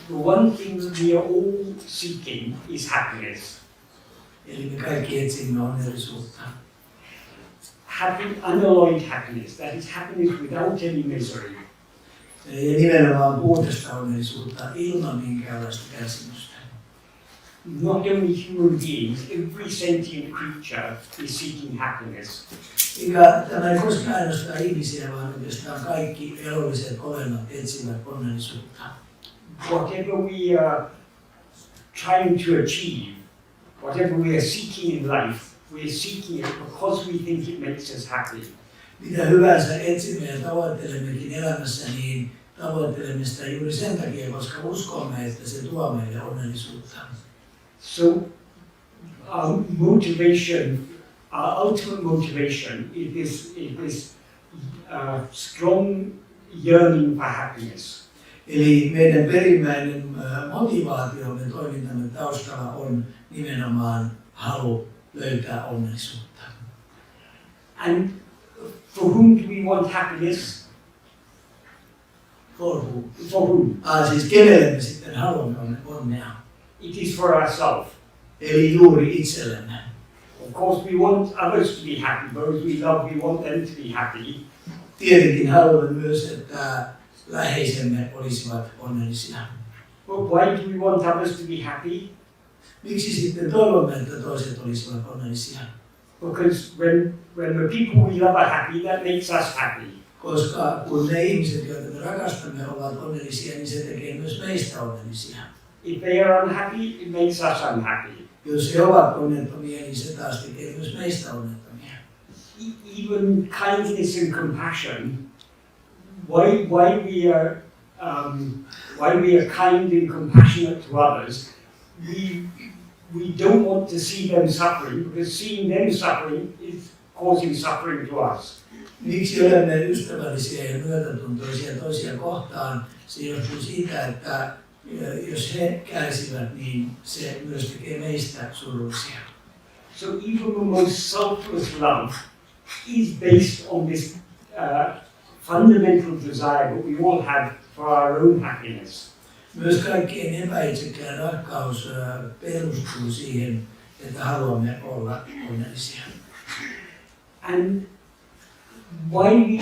The one thing that we are all seeking is happiness. Eli me kaikki etsimme onnellisuutta. Happy, unalloyed happiness, that is happiness without any misery. Ja nimenomaan puhdasta onnellisuutta ilman minkäänlaista kärsimystä. Not only human beings, every sentient creature is seeking happiness. Eikä tämä ei koske ainoastaan ihmisiä, vaan oikeastaan kaikki elolliset olennot etsivät onnellisuutta. Whatever we are trying to achieve, whatever we are seeking in life, we are seeking it because we think it makes us happy. Mitä hyvänsä etsimme ja tavoittelemmekin elämässä, niin tavoittelemme sitä juuri sen takia, koska uskomme, että se tuo meille onnellisuutta. So our motivation, our ultimate motivation is this strong yearning for happiness. Eli meidän perimmäinen motivaatiomme toimintamme taustalla on nimenomaan halu löytää onnellisuutta. And for whom do we want happiness? For whom? For whom? Siis kenelle me sitten haluamme onnea? It is for ourselves. Eli juuri itsellemme. Of course we want others to be happy, those we love, we want them to be happy. Tietenkin haluamme myös, että läheisemme olisivat onnellisia. But why do we want others to be happy? Miksi sitten toivomme, että toiset olisivat onnellisia? Because when the people we love are happy, that makes us happy. Koska kun ne ihmiset, joita me rakastamme, ovat onnellisia, niin se tekee myös meistä onnellisia. If they are unhappy, it makes us unhappy. Jos he ovat onnettomia, niin se taas tekee myös meistä onnettomia. Even kindness and compassion, why we are kind and compassionate to others, we don't want to see them suffering, because seeing them suffering is causing suffering to us. Miksi olemme ystävällisiä ja myötätuntoisia toisia kohtaan? Se johtuu siitä, että jos he kärsivät, niin se myös tekee meistä surullisia. So even the most selfless love is based on this fundamental desire that we all have for our own happiness. Myös kaikkein epäitsekään rakkaus perustuu siihen, että haluamme olla onnellisia. And why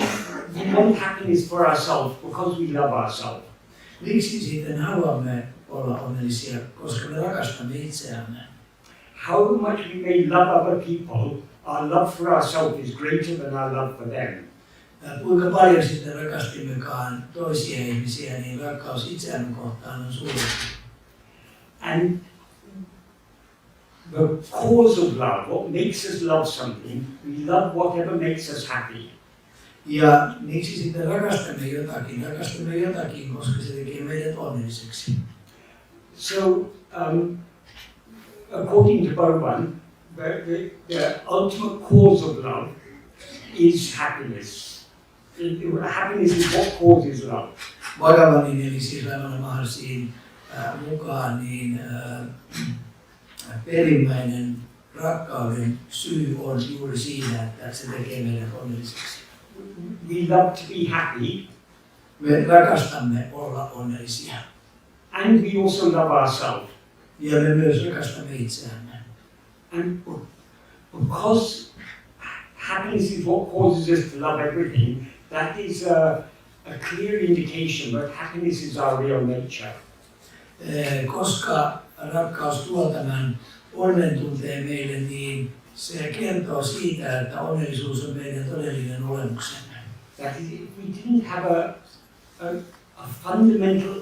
we want happiness for ourselves? Because we love ourselves. Miksi sitten haluamme olla onnellisia? Koska me rakastamme itseämme. How much we may love other people, our love for ourselves is greater than our love for them. Kuinka paljon sitten rakastimmekaan toisia ihmisiä, niin rakkaus itseämme kohtaan on suurempi. And the cause of love, what makes us love something, we love whatever makes us happy. Ja miksi sitten rakastamme jotakin, koska se tekee meidät onnelliseksi. So, according to Bhagavan, the ultimate cause of love is happiness. Happiness is what causes love. Bhagavanin eli siis Ramana Maharsiin mukaan niin perimmäinen rakkauden syy on juuri siinä, että se tekee meidät onnelliseksi. We love to be happy. Me rakastamme olla onnellisia. And we also love ourselves. Ja me myös rakastamme itseämme. And because happiness is what causes us to love everything, that is a clear indication that happiness is our real nature. Koska rakkaus tuo tämän onnen tunteen meille, niin se kertoo siitä, että onnellisuus on meidän todellinen olemuksemme. That is, if we didn't have a fundamental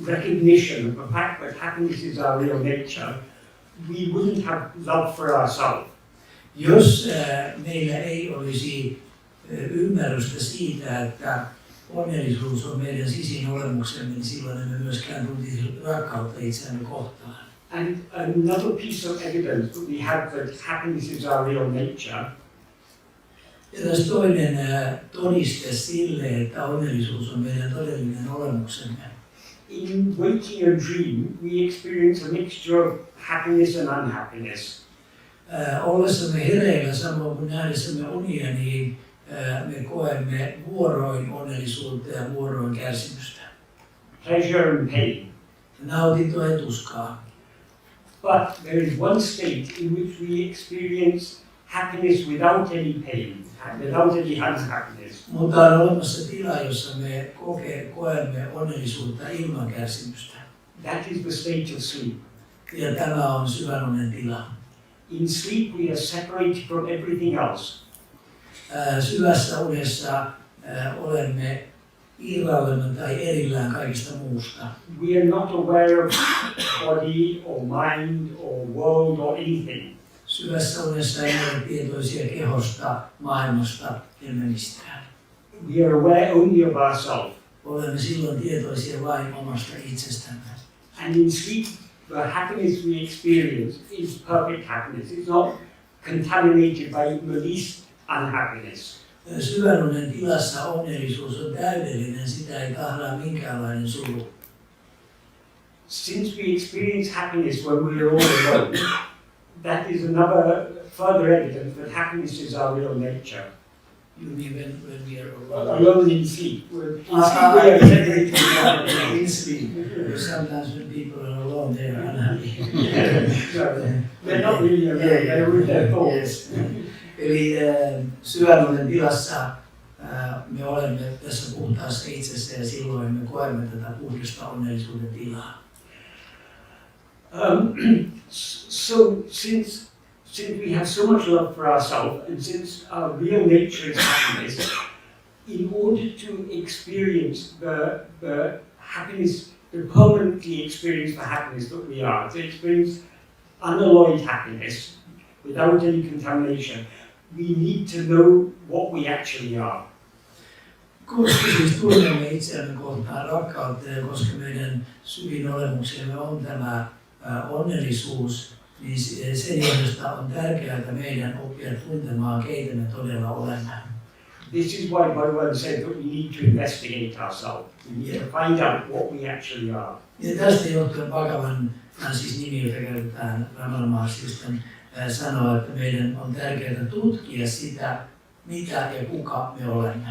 recognition of the fact that happiness is our real nature, we wouldn't have love for ourselves. Jos meillä ei olisi ymmärrystä siitä, että onnellisuus on meidän sisin olemuksemme, niin silloin emme myöskään tuntisi rakkautta itseämme kohtaan. And another piece of evidence that we have that happiness is our real nature. Ja tässä toinen todiste sille, että onnellisuus on meidän todellinen olemuksemme. In waking and dream, we experience a mixture of happiness and unhappiness. Ollessamme hereillä samoin kuin nähdessämme unia, niin me koemme vuoroin onnellisuutta ja vuoroin kärsimystä. Pleasure and pain. Nautintoa ja tuskaa. But there is one state in which we experience happiness without any pain, without any unhappiness. Mutta on olemassa tila, jossa me koemme onnellisuutta ilman kärsimystä. That is the state of sleep. Ja tämä on syvänonnen tila. In sleep we are separated from everything else. Syvässä unessa olemme irrallemme tai erillään kaikista muusta. We are not aware of body or mind or world or anything. Syvässä unessa emme ole tietoisia kehosta, maailmasta, emme mistään. We are aware only of ourselves. Olemme silloin tietoisia vain omasta itsestämme. And in sleep, the happiness we experience is perfect happiness. It's not contaminated by the least unhappiness. Syvänunen tilassa onnellisuus on täydellinen, sitä ei tahlaa minkäänlainen suru. Since we experience happiness when we are all alone, that is another further evidence that happiness is our real nature. You mean when we are alone? Alone in sleep. In sleep we are separated from in sleep. Sometimes when people are alone, they are unhappy. No, they're not really alone, they're with their thoughts. Eli syvänunen tilassa me olemme tässä puhtaassa itsessä ja silloin me koemme tätä puhdasta onnellisuuden tilaa. So since we have so much love for ourselves and since our real nature is happiness, in order to experience the happiness, to permanently experience the happiness that we are, to experience unalloyed happiness without any contamination, we need to know what we actually are. Koska siis tunnemme itseämme kohtaan rakkautta ja koska meidän syvin olemuksemme on tämä onnellisuus, niin sen johdosta on tärkeää, että meidän oppia tuntemaan, keitä me todella olemme. This is why Bhagavan said that we need to investigate ourselves. We need to find out what we actually are. Ja tästä johtuen Bhagavan, siis nimi, jota käytetään Ramana Maharshisten, sanoo, että meidän on tärkeää tutkia sitä, mitä ja kuka me olemme.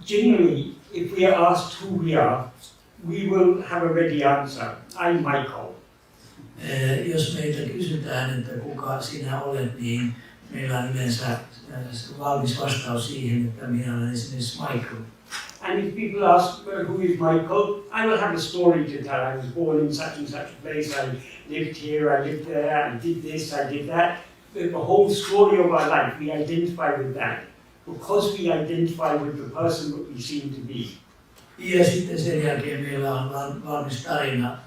Generally, if we are asked who we are, we will have a ready answer. I'm Michael. Jos meiltä kysytään, että kuka sinä olet, niin meillä on yleensä valmis vastaus siihen, että minä olen esimerkiksi Michael. And if people ask who is Michael, I will have a story to tell. I was born in such and such a place, I lived here, I lived there, I did this, I did that. The whole story of our life, we identify with that. Because we identify with the person that we seem to be. Ja sitten sen jälkeen meillä on valmis tarina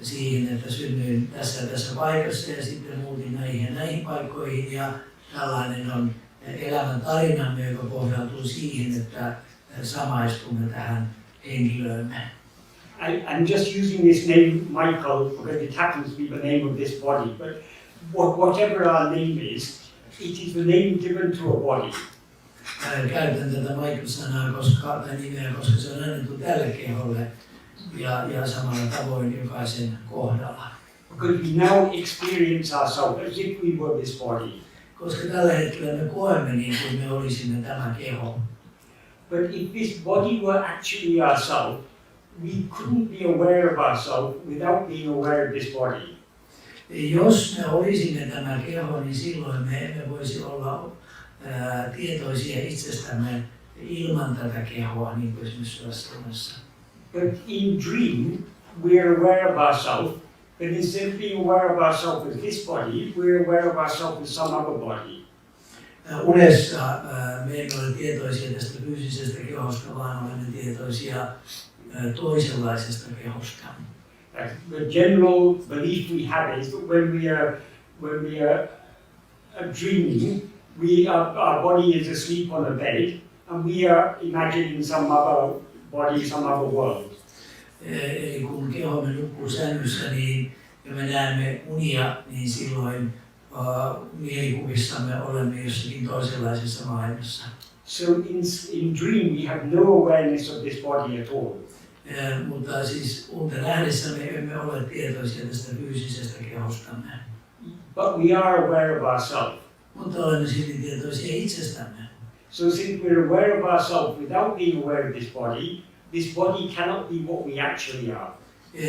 siihen, että synnyin tässä paikassa ja sitten muutin näihin paikkoihin. Ja tällainen on elämän tarinamme, joka pohjautuu siihen, että samaistumme tähän henkilöömme. I'm just using this name Michael because it happens to be the name of this body. But whatever our name is, it is the name given to a body. Käytän tätä Michael-sanaa tai nimeä, koska se on annettu tälle keholle ja samalla tavoin jokaisen kohdalla. Because we now experience ourselves as if we were this body. Koska tällä hetkellä me koemme niin kuin me olisimme tämä keho. But if this body were actually ourselves, we couldn't be aware of ourselves without being aware of this body. Jos me olisimme tämä keho, niin silloin me emme voisi olla tietoisia itsestämme ilman tätä kehoa, niin kuin esimerkiksi syvässä. But in dream, we are aware of ourselves, but instead of being aware of ourselves as this body, we are aware of ourselves as some other body. Unessa me emme ole tietoisia tästä fyysisestä kehosta, vaan olemme tietoisia toisenlaisesta kehosta. The general belief we have is that when we are dreaming, our body is asleep on a bed, and we are imagining some other body, some other world. Eli kun kehomme nukkuu sängyssä, niin ja me näemme unia, niin silloin mielikuvissamme olemme jossakin toisenlaisessa maailmassa. So in dream we have no awareness of this body at all. Mutta siis unten nähdessä me emme ole tietoisia tästä fyysisestä kehostamme. But we are aware of ourselves. Mutta olemme silti tietoisia itsestämme. So since we're aware of ourselves without being aware of this body cannot be what we actually are.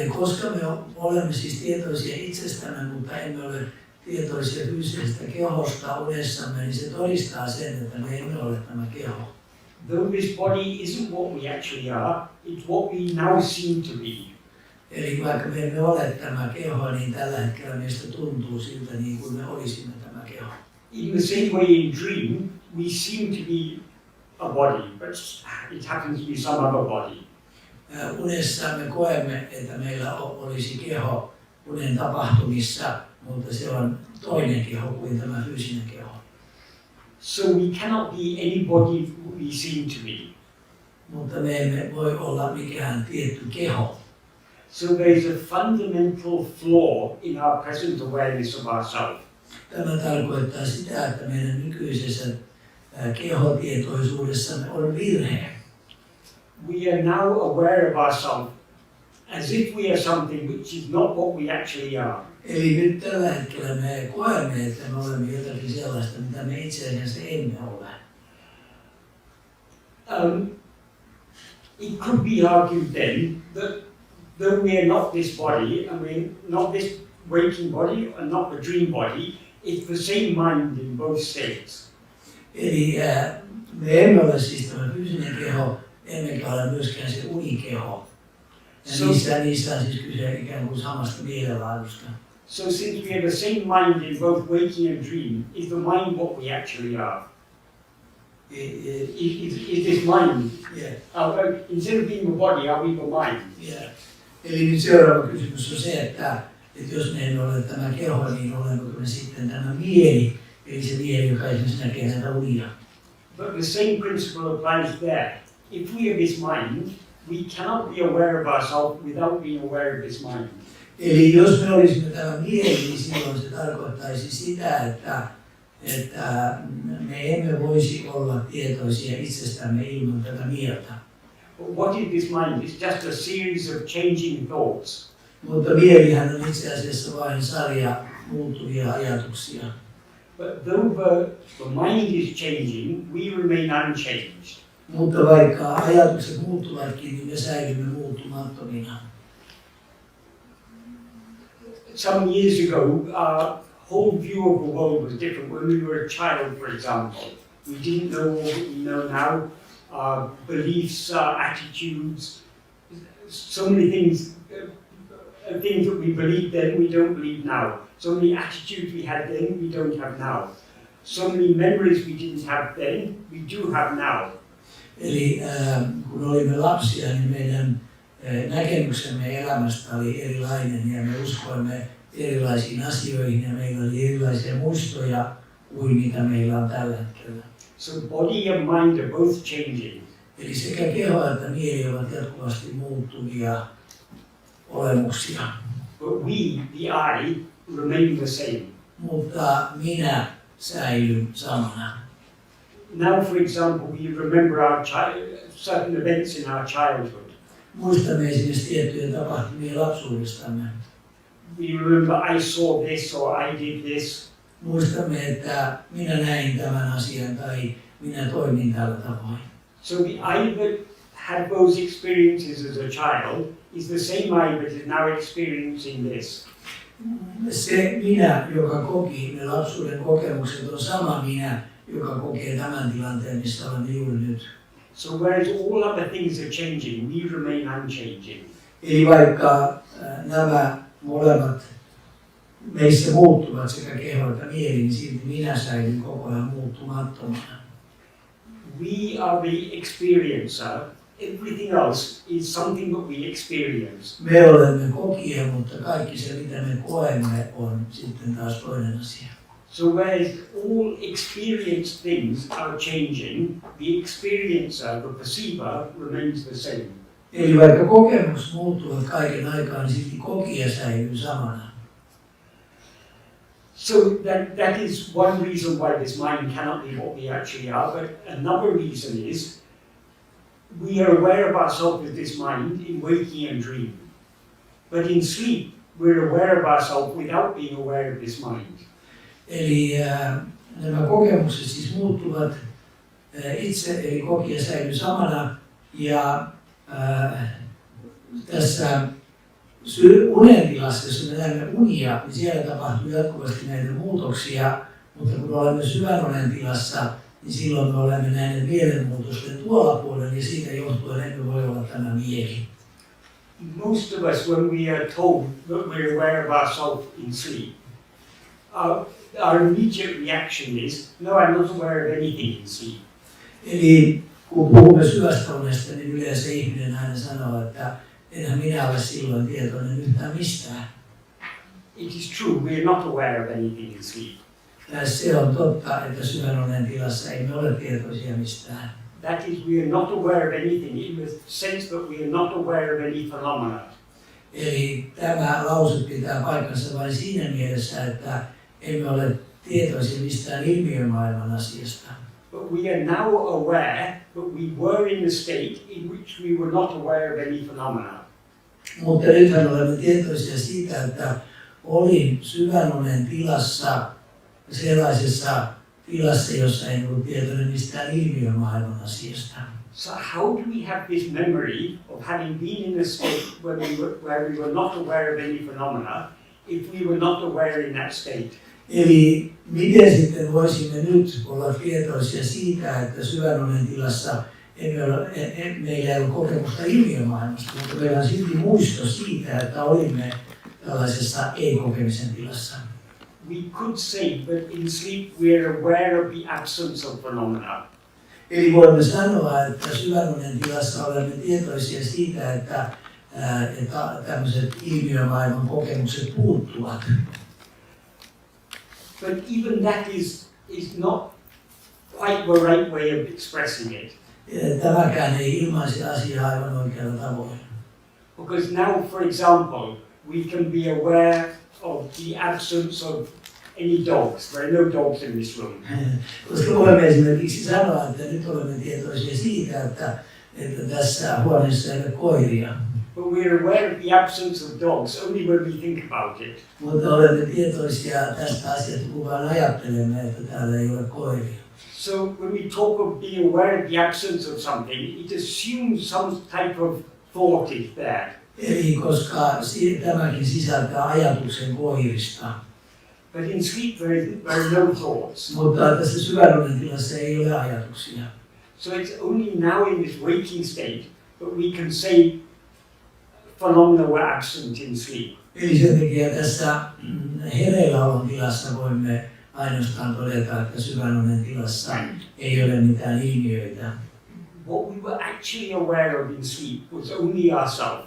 Koska me olemme siis tietoisia itsestämme, mutta emme ole tietoisia fyysisestä kehosta unessamme, niin se todistaa sen, että me emme ole tämä keho. Though this body isn't what we actually are, it's what we now seem to be. Eli vaikka me emme ole tämä keho, niin tällä hetkellä meistä tuntuu siltä niin kuin me olisimme tämä keho. In the same way in dream, we seem to be a body, but it happens to be some other body. Unessa me koemme, että meillä olisi keho unen tapahtumissa, mutta se on toinen keho kuin tämä fyysinen keho. So we cannot be any body we seem to be. Mutta me emme voi olla mikään tietty keho. So there is a fundamental flaw in our present awareness of ourselves. Tämä tarkoittaa sitä, että meidän nykyisessä kehotietoisuudessamme on virhe. We are now aware of ourselves as if we are something which is not what we actually are. Eli nyt tällä hetkellä me koemme, että me olemme jotakin sellaista, mitä me itse asiassa emme ole. It could be argued then that though we are not this body, not this waking body and not the dream body, it's the same mind in both states. Eli me emme ole siis tämä fyysinen keho, emmekä ole myöskään se unikeho. Ja niissä on siis kyse ikään kuin samasta mielenlaadusta. So since we have the same mind in both waking and dream, is the mind what we actually are? Is this mind? Yeah. Instead of being the body, are we the mind? Yeah. Eli nyt seuraava kysymys on se, että jos me emme ole tämä keho, niin olemmeko me sitten tämä mieli, eli se mieli, joka esimerkiksi näkee näitä unia. But the same principle applies there. If we have this mind, we cannot be aware of ourselves without being aware of this mind. Eli jos me olisimme tämä mieli, niin silloin se tarkoittaisi sitä, että me emme voisi olla tietoisia itsestämme ilman tätä mieltä. But what is this mind? It's just a series of changing thoughts. Mutta mielihän on itse asiassa vain sarja muuttuvia ajatuksia. But though the mind is changing, we remain unchanged. Mutta vaikka ajatukset muuttuvatkin, niin me säilymme muuttumattomina. Some years ago, our whole view of the world was different. When we were a child, for example, we didn't know all that we know now. Our beliefs, our attitudes, so many things, things that we believed then, we don't believe now. So many attitudes we had then, we don't have now. So many memories we didn't have then, we do have now. Eli kun olimme lapsia, niin meidän näkemyksemme elämästä oli erilainen ja me uskoimme erilaisiin asioihin ja meillä oli erilaisia muistoja kuin mitä meillä on tällä hetkellä. So body and mind are both changing. Eli sekä keho että mieli ovat jatkuvasti muuttuvia olemuksia. But we, the I, remain the same. Mutta minä säilyn samana. Now, for example, we remember certain events in our childhood. Muistamme esimerkiksi tiettyjä tapahtumia lapsuudestamme. We remember I saw this or I did this. Muistamme, että minä näin tämän asian tai minä toimin tällä tavoin. So the I that had those experiences as a child is the same I that is now experiencing this. Se minä, joka koki ne lapsuuden kokemukset, on sama minä, joka kokee tämän tilanteen, missä olemme juuri nyt. So whereas all other things are changing, we remain unchanging. Eli vaikka nämä molemmat meissä muuttuvat sekä keho että mieli, niin silti minä säilyn koko ajan muuttumattomana. We are the experiencer. Everything else is something that we experience. Me olemme kokija, mutta kaikki se mitä me koemme on sitten taas toinen asia. So whereas all experienced things are changing, the experiencer, the perceiver, remains the same. Eli vaikka kokemus muuttuvat kaiken aikaa, niin silti kokija säilyy samana. So that is one reason why this mind cannot be what we actually are, but another reason is we are aware of ourselves with this mind in waking and dreaming. But in sleep, we're aware of ourselves without being aware of this mind. Eli nämä kokemukset siis muuttuvat, itse eli kokija säilyy samana ja tässä unentilassa, jos me näemme unia, niin siellä tapahtuu jatkuvasti näitä muutoksia, mutta kun olemme syvän unen tilassa, niin silloin me olemme näiden mielenmuutosten tuolla puolella ja siitä johtuen emme voi olla tämä mieli. Most of us, when we are told that we're aware of ourselves in sleep, our immediate reaction is, no, I'm not aware of anything in sleep. Eli kun puhumme syvästä unesta, niin yleensä ihminen aina sanoo, että enhän minä ole silloin tietoinen yhtään mistään. It is true, we are not aware of anything in sleep. Se on totta, että syvän unen tilassa emme ole tietoisia mistään. That is, we are not aware of anything in the sense that we are not aware of any phenomena. Eli tämä lause pitää paikkansa vain siinä mielessä, että emme ole tietoisia mistään ilmiömaailman asiasta. But we are now aware that we were in a state in which we were not aware of any phenomena. Mutta nythän olemme tietoisia siitä, että olin syvän unen tilassa, sellaisessa tilassa, jossa en ollut tietoinen mistään ilmiömaailman asiasta. So how do we have this memory of having been in a state where we were not aware of any phenomena if we were not aware in that state? Eli miten sitten voisimme nyt olla tietoisia siitä, että syvän unen tilassa meillä ei ole kokemusta ilmiömaailmasta, mutta meillä on silti muisto siitä, että olimme tällaisessa ei-kokemisen tilassa. We could say that in sleep we are aware of the absence of phenomena. Eli voimme sanoa, että syvän unen tilassa olemme tietoisia siitä, että tämmöiset ilmiömaailman kokemukset puuttuvat. But even that is not quite the right way of expressing it. Tämäkään ei ilmaise asiaa aivan oikealla tavoin. Because now, for example, we can be aware of the absence of any dogs. There are no dogs in this room. Koska voimme esimerkiksi sanoa, että nyt olemme tietoisia siitä, että tässä huoneessa ei ole koiria. But we are aware of the absence of dogs only when we think about it. Mutta olemme tietoisia tästä asiasta, kun vain ajattelemme, että täällä ei ole koiria. So when we talk of being aware of the absence of something, it assumes some type of thought is there. Eli koska tämäkin sisältää ajatuksen koirista. But in sleep there are no thoughts. Mutta tässä syvän unen tilassa ei ole ajatuksia. So it's only now in this waking state that we can say phenomena were absent in sleep. Eli sen takia tässä hereilläolon tilassa voimme ainoastaan todeta, että syvän unen tilassa ei ole mitään ilmiöitä. What we were actually aware of in sleep was only ourselves.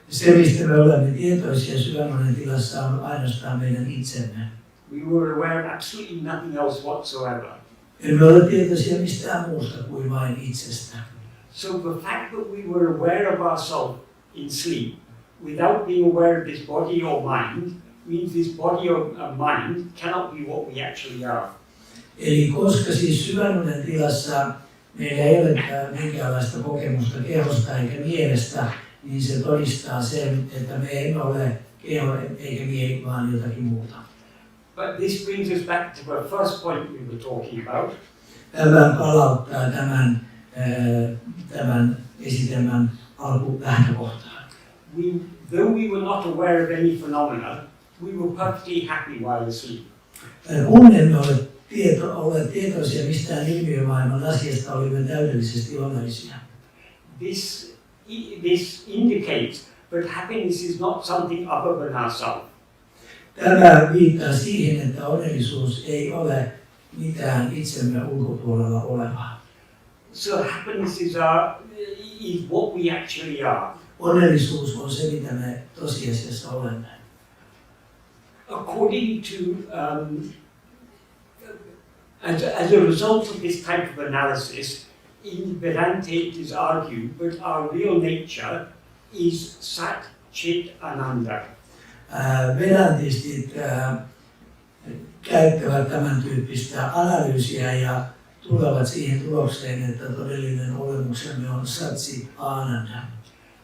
Se, mistä me olemme tietoisia syvän unen tilassa, on ainoastaan meidän itsemme. We were aware of absolutely nothing else whatsoever. Emme ole tietoisia mistään muusta kuin vain itsestä. So the fact that we were aware of ourselves in sleep without being aware of this body or mind means this body or mind cannot be what we actually are. Eli koska siis syvän unen tilassa meillä ei ole minkäänlaista kokemusta kehosta eikä mielestä, niin se todistaa sen, että me emme ole keho eikä mieli, vaan jotakin muuta. But this brings us back to the first point we were talking about. Tämä palauttaa tämän esitelmän alkulähtökohtaan. Though we were not aware of any phenomena, we were perfectly happy while asleep. Kun emme ole tietoisia mistään ilmiömaailman asiasta, olimme täydellisesti onnellisia. This indicates that happiness is not something other than ourselves. Tämä viittaa siihen, että onnellisuus ei ole mitään itsemme ulkopuolella olevaa. So happiness is what we actually are. Onnellisuus on se, mitä me tosiasiassa olemme. According to, as a result of this type of analysis, in Vedanta it is argued that our real nature is Sat Chit Ananda. Vedantistit käyttävät tämän tyyppistä analyysiä ja tulevat siihen tulokseen, että todellinen olemuksemme on satsi ananda.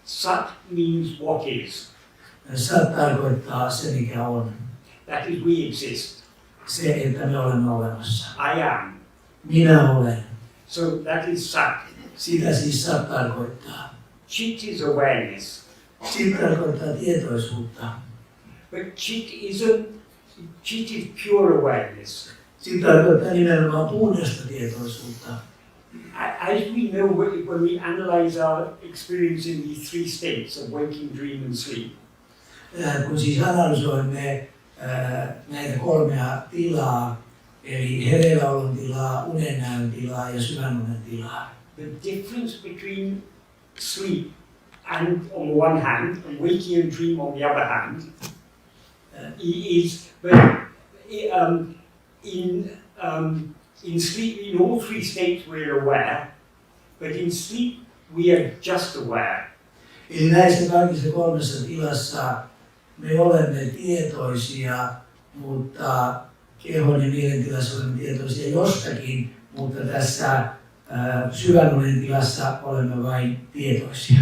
Sat means what is. Sat tarkoittaa se, mikä on. That is, we exist. Se, että me olemme olemassa. I am. Minä olen. So that is sat. Sitä siis sat tarkoittaa. Chit is awareness. Chit tarkoittaa tietoisuutta. But chit is pure awareness. Chit tarkoittaa nimenomaan puhdasta tietoisuutta. As we know, when we analyze our experience in these three states of waking, dream and sleep, Kun siis analysoimme näitä kolmea tilaa, eli hereilläolon tilaa, unennäön tilaa ja syvänunen tilaa. the difference between sleep and on the one hand, and waking and dream on the other hand, is that in sleep, in all three states we're aware, but in sleep we are just aware. Eli näissä kaikissa kolmessa tilassa me olemme tietoisia, mutta kehon ja mielen tilassa olemme tietoisia jostakin, mutta tässä syvänunen tilassa olemme vain tietoisia.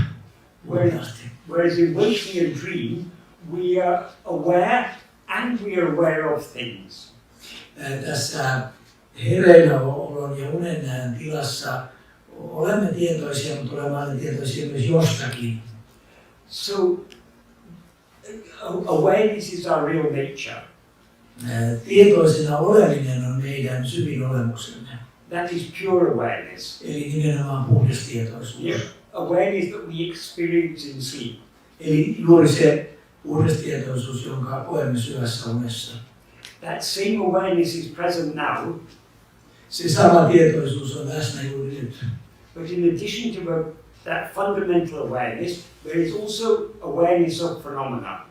Whereas in waking and dream, we are aware and we are aware of things. Tässä hereilläolon ja unennäön tilassa olemme tietoisia, mutta olemme aina tietoisia myös jostakin. So awareness is our real nature. Tietoisena oleminen on meidän syvin olemuksemme. That is pure awareness. Eli nimenomaan puhdas tietoisuus. Yeah. Awareness that we experience in sleep. Eli juuri se puhdas tietoisuus, jonka koemme syvässä unessa. That same awareness is present now. Se sama tietoisuus on läsnä juuri nyt. But in addition to that fundamental awareness, there is also awareness of phenomena.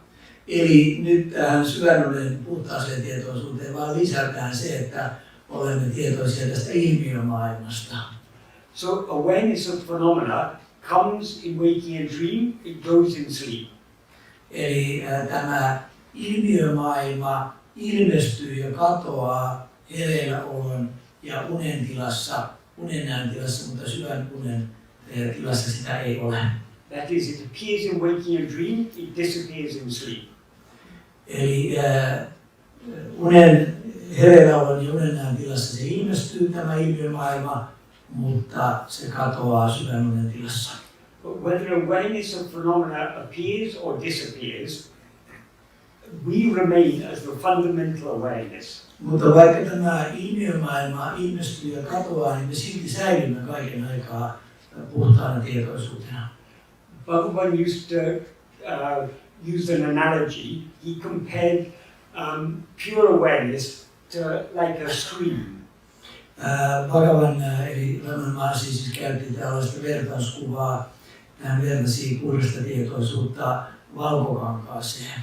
Eli nyt tähän syvänunen puhtaaseen tietoisuuteen vaan lisätään se, että olemme tietoisia tästä ilmiömaailmasta. So awareness of phenomena comes in waking and dream, it goes in sleep. Eli tämä ilmiömaailma ilmestyy ja katoaa hereilläolon ja unen tilassa, unennäön tilassa, mutta syvän unen tilassa sitä ei ole. That is, it appears in waking and dream, it disappears in sleep. Eli unen hereilläolon ja unennäön tilassa se ilmestyy tämä ilmiömaailma, mutta se katoaa syvän unen tilassa. But whether awareness of phenomena appears or disappears, we remain as the fundamental awareness. Mutta vaikka tämä ilmiömaailma ilmestyy ja katoaa, niin me silti säilymme kaiken aikaa puhtaana tietoisuutena. Bhagavan used to use an analogy. He compared pure awareness to like a screen. Bhagavan eli Raman Mahasi siis käytti tällaista vertauskuvaa. Hän vertasi puhdasta tietoisuutta valkokankaaseen.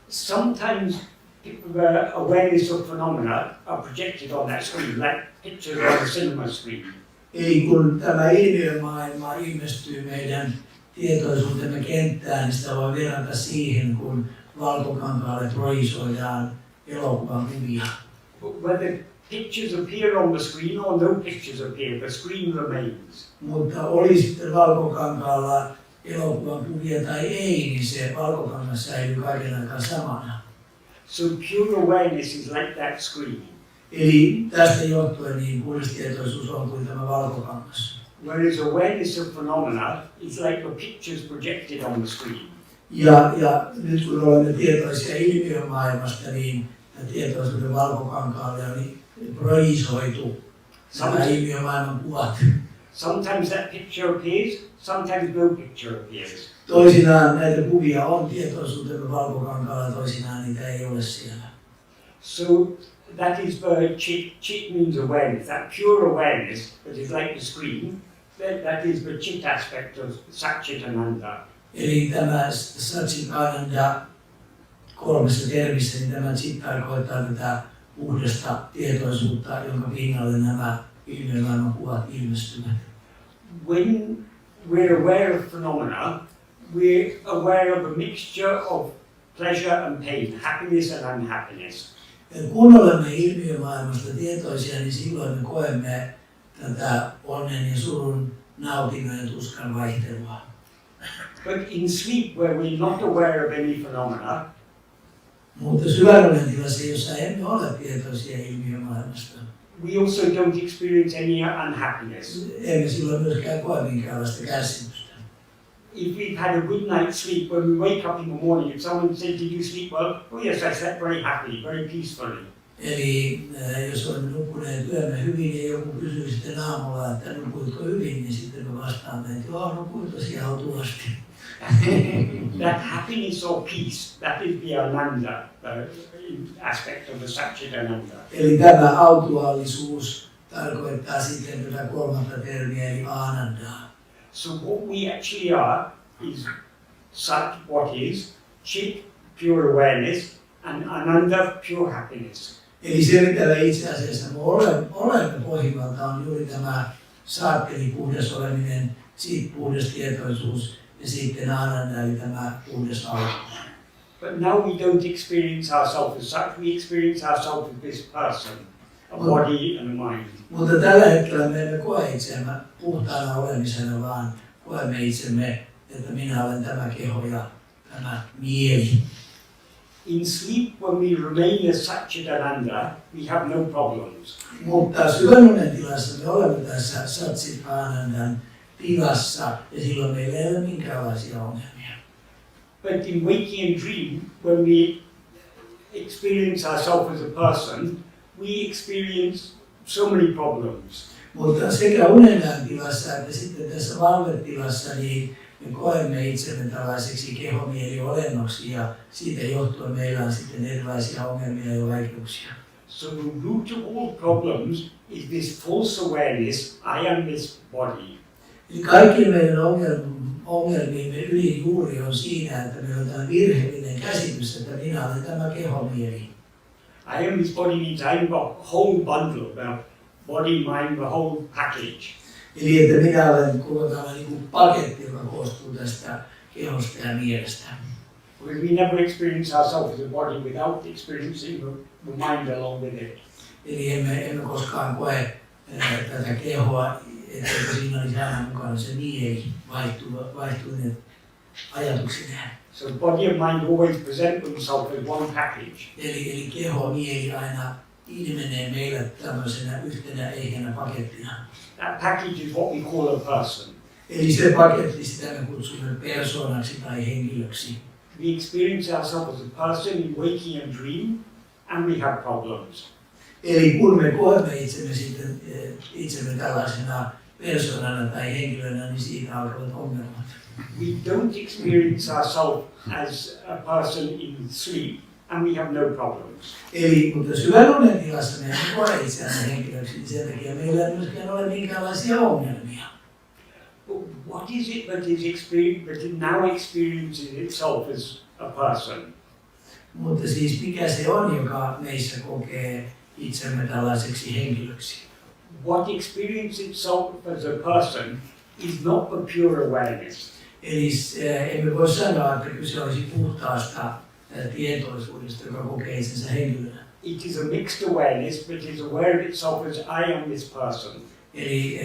Sometimes the awareness of phenomena are projected on that screen, like pictures on a cinema screen. Eli kun tämä ilmiömaailma ilmestyy meidän tietoisuutemme kenttään, niin sitä voi verrata siihen, kun valkokankaalle projisoidaan elokuvan kuvia. Whether pictures appear on the screen or no pictures appear, the screen remains. Mutta oli sitten valkokankaalla elokuvan kuvia tai ei, niin se valkokangas säilyy kaiken aikaa samana. So pure awareness is like that screen. Eli tästä johtuen niin puhdas tietoisuus on kuin tämä valkokangas. Whereas awareness of phenomena is like the pictures projected on the screen. Ja nyt kun olemme tietoisia ilmiömaailmasta, niin tietoisuuden valkokankaalle on projisoitu nämä ilmiömaailman kuvat. Sometimes that picture appears, sometimes no picture appears. Toisinaan näitä kuvia on tietoisuutemme valkokankaalla, toisinaan niitä ei ole siellä. So that is the chit. Chit means awareness, that pure awareness that is like the screen. That is the chit aspect of Satchitananda. Eli tämä Satchitananda kolmessa termissä, niin tämä chit tarkoittaa tätä puhdasta tietoisuutta, jonka pinnalle nämä ilmiömaailman kuvat ilmestyvät. When we're aware of phenomena, we're aware of a mixture of pleasure and pain, happiness and unhappiness. Kun olemme ilmiömaailmasta tietoisia, niin silloin me koemme tätä onnen ja surun, nautinnon ja tuskan vaihtelua. But in sleep, where we're not aware of any phenomena, Mutta syväunen tilassa, jossa emme ole tietoisia ilmiömaailmasta, we also don't experience any unhappiness. emme silloin myöskään koe minkäänlaista kärsimystä. If we've had a good night's sleep, when we wake up in the morning, if someone said, "Did you sleep well?" "Oh yes, I slept very happily, very peacefully." Eli jos olemme nukkuneet yömme hyvin ja joku kysyy sitten aamulla, että nukuitko hyvin, niin sitten me vastaamme, että joo, nukuin tosiaan autuasti. That happiness or peace, that is the ananda aspect of the Satchitananda. Eli tämä autuaallisuus tarkoittaa sitten tätä kolmatta termiä, eli aanandaa. So what we actually are is Sat, what is, Chit, pure awareness, and Ananda, pure happiness. Eli se, mitä me itse asiassa olemme pohjimmalta, on juuri tämä saatteli, puhdas oleminen, siitä puhdas tietoisuus ja sitten aananda, eli tämä puhdas autuus. But now we don't experience ourselves as such, we experience ourselves as this person, a body and a mind. Mutta tällä hetkellä me emme koe itseämme puhtaana olemisena, vaan koemme itsemme, että minä olen tämä keho ja tämä mieli. In sleep, when we remain as Satchitananda, we have no problems. Mutta syväunen tilassa me olemme tässä Satchitanandan tilassa ja silloin meillä ei ole minkäänlaisia ongelmia. But in waking and dream, when we experience ourselves as a person, we experience so many problems. Mutta sekä unenäön tilassa että sitten tässä valvetilassa niin me koemme itsemme tällaiseksi kehomieliolennoksi ja siitä johtuen meillä on sitten erilaisia ongelmia ja vaikeuksia. So the root of all problems is this false awareness, I am this body. Eli kaikki meidän ongelmiimme ylijuuri on siinä, että meillä on tämä virheellinen käsitys, että minä olen tämä kehomieli. I am this body means I'm the whole bundle, the body, mind, the whole package. Eli että minä olen koko tämä niin paketti, joka koostuu tästä kehosta ja mielestä. Because we never experience ourselves as a body without experiencing the mind along with it. Eli emme koskaan koe tätä kehoa, etteikö siinä olisi aina mukana se mieli vaihtuneet ajatuksineen. So the body and mind always present themselves as one package. Eli keho, mieli aina ilmenee meille tämmöisenä yhtenä ehjänä pakettina. That package is what we call a person. Eli se paketti, sitä me kutsumme persoonaksi tai henkilöksi. We experience ourselves as a person in waking and dream, and we have problems. Eli kun me koemme itsemme tällaisena persoonana tai henkilönä, niin siitä alkavat ongelmat. We don't experience ourselves as a person in sleep, and we have no problems. Eli mutta syväunen tilassa me emme koe itseämme henkilöksi, niin sen takia meillä ei myöskään ole minkäänlaisia ongelmia. But what is it that it now experiences itself as a person? Mutta siis mikä se on, joka meissä kokee itsemme tällaiseksi henkilöksi? What experiences itself as a person is not the pure awareness. Eli emme voi sanoa, että kyse olisi puhtaasta tietoisuudesta, joka kokee itsensä henkilönä. It is a mixed awareness, but is aware of itself as I am this person. Eli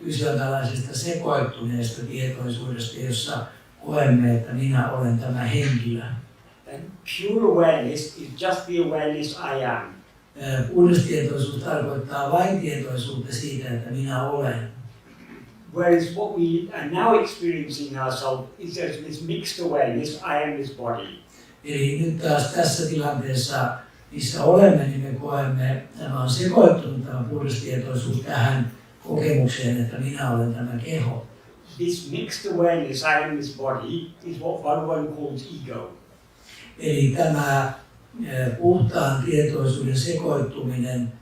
kyse on tällaisesta sekoittuneesta tietoisuudesta, jossa koemme, että minä olen tämä henkilö. And pure awareness is just the awareness I am. Puhdas tietoisuus tarkoittaa vain tietoisuutta siitä, että minä olen. Whereas what we are now experiencing ourselves is as this mixed awareness, I am this body. Eli nyt taas tässä tilanteessa, missä olemme, niin me koemme, tämä on sekoittunut tämä puhdas tietoisuus tähän kokemukseen, että minä olen tämä keho. This mixed awareness, I am this body, is what one calls ego. Eli tämä puhtaan tietoisuuden sekoittuminen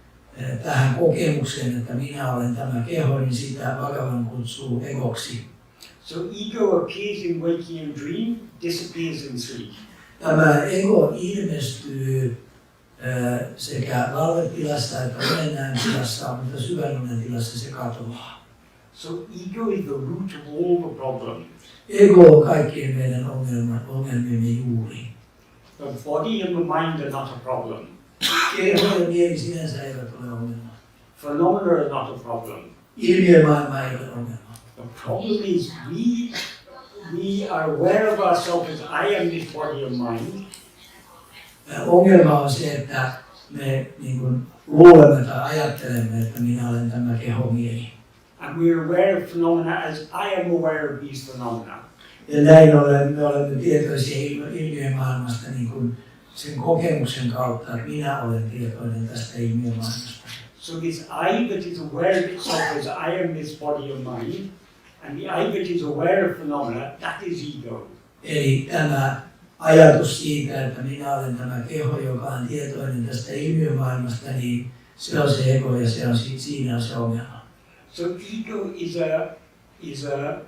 tähän kokemukseen, että minä olen tämä keho, niin sitä Bhagavan kutsuu egoksi. So ego appears in waking and dream, disappears in sleep. Tämä ego ilmestyy sekä valvetilassa että unenäön tilassa, mutta syväunen tilassa se katoaa. So ego is the root of all the problems. Ego on kaikkien meidän ongelmiemme juuri. The body and the mind are not a problem. Keho ja mieli sinänsä eivät ole ongelma. Phenomena are not a problem. Ilmiömaailma ei ole ongelma. The problem is we are aware of ourselves as I am this body of mind. Ongelma on se, että me niin kuin luulemme tai ajattelemme, että minä olen tämä keho-mieli. And we're aware of phenomena as I am aware of these phenomena. Ja näin ollen me olemme tietoisia ilmiömaailmasta niin kuin sen kokemuksen kautta, että minä olen tietoinen tästä ilmiömaailmasta. So this I that is aware of itself as I am this body of mind, and the I that is aware of phenomena, that is ego. Eli tämä ajatus siitä, että minä olen tämä keho, joka on tietoinen tästä ilmiömaailmasta, niin se on se ego ja siinä on se ongelma. So ego is an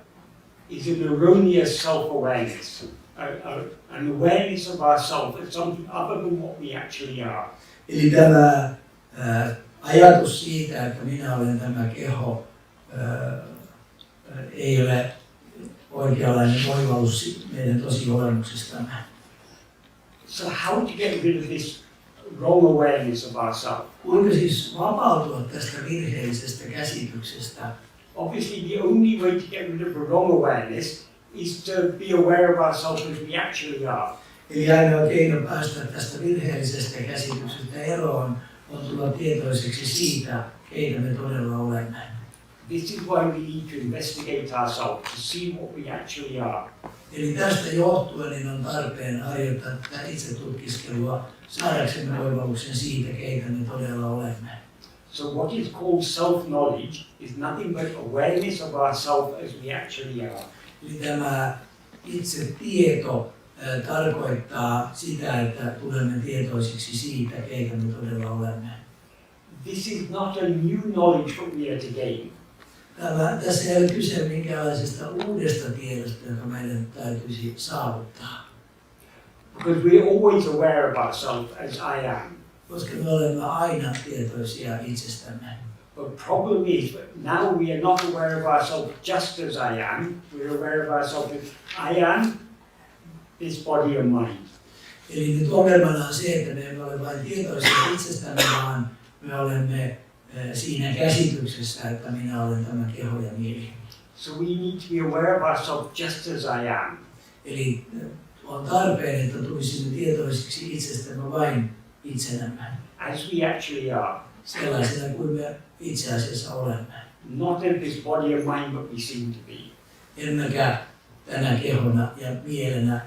erroneous self-awareness, an awareness of ourself as something other than what we actually are. Eli tämä ajatus siitä, että minä olen tämä keho, ei ole oikeanlainen oivallus meidän tosi olemuksestamme. So how to get rid of this wrong awareness of ourselves? Kuinka siis vapautua tästä virheellisestä käsityksestä? Obviously, the only way to get rid of the wrong awareness is to be aware of ourselves as we actually are. Eli ainoa keino päästä tästä virheellisestä käsityksestä eroon on tulla tietoiseksi siitä, keitä me todella olemme. This is why we need to investigate ourselves, to see what we actually are. Eli tästä johtuen niin on tarpeen harjoittaa tätä itsetutkiskelua saadaksemme oivalluksen siitä, keitä me todella olemme. So what is called self-knowledge is nothing but awareness of ourselves as we actually are. Eli tämä itse tieto tarkoittaa sitä, että tulemme tietoisiksi siitä, keitä me todella olemme. This is not a new knowledge that we are to gain. Tässä ei ole kyse minkäänlaisesta uudesta tiedosta, joka meidän täytyisi saavuttaa. Because we are always aware of ourselves as I am. Koska me olemme aina tietoisia itsestämme. The problem is that now we are not aware of ourselves just as I am. We are aware of ourselves as I am this body of mind. Eli nyt ongelmana on se, että me emme ole vain tietoisia itsestämme, vaan me olemme siinä käsityksessä, että minä olen tämä keho ja mieli. So we need to be aware of ourselves just as I am. Eli on tarpeen, että tulisimme tietoisiksi itsestämme vain itsenämme. As we actually are. Sellaisena kuin me itse asiassa olemme. Not in this body of mind that we seem to be. Emmekä tänä kehona ja mielenä,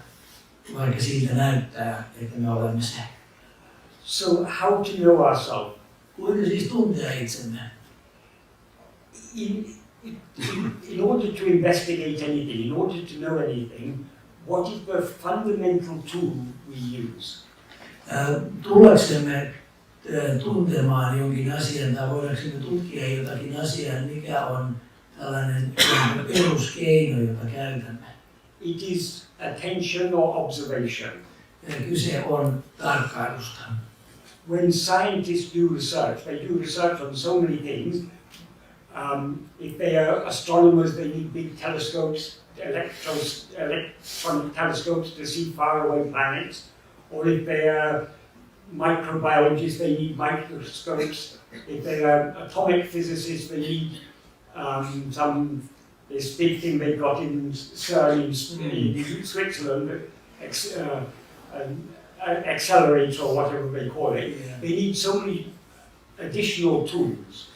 vaikka siltä näyttää, että me olemme se. So how to know ourselves? Kuinka siis tuntea itsemme? In order to investigate anything, in order to know anything, what is the fundamental tool we use? Tullaksemme tuntemaan jonkin asian tai voidaksemme tutkia jotakin asiaa, mikä on tällainen peruskeino, jota käytämme. It is attention or observation. Kyse on tarkkailusta. When scientists do research, they do research on so many things. If they are astronomers, they need big telescopes, electronic telescopes to see faraway planets. Or if they are microbiologists, they need microscopes. If they are atomic physicists, they need this big thing they got in CERN in Switzerland, an accelerator or whatever they call it. Yeah. They need so many additional tools.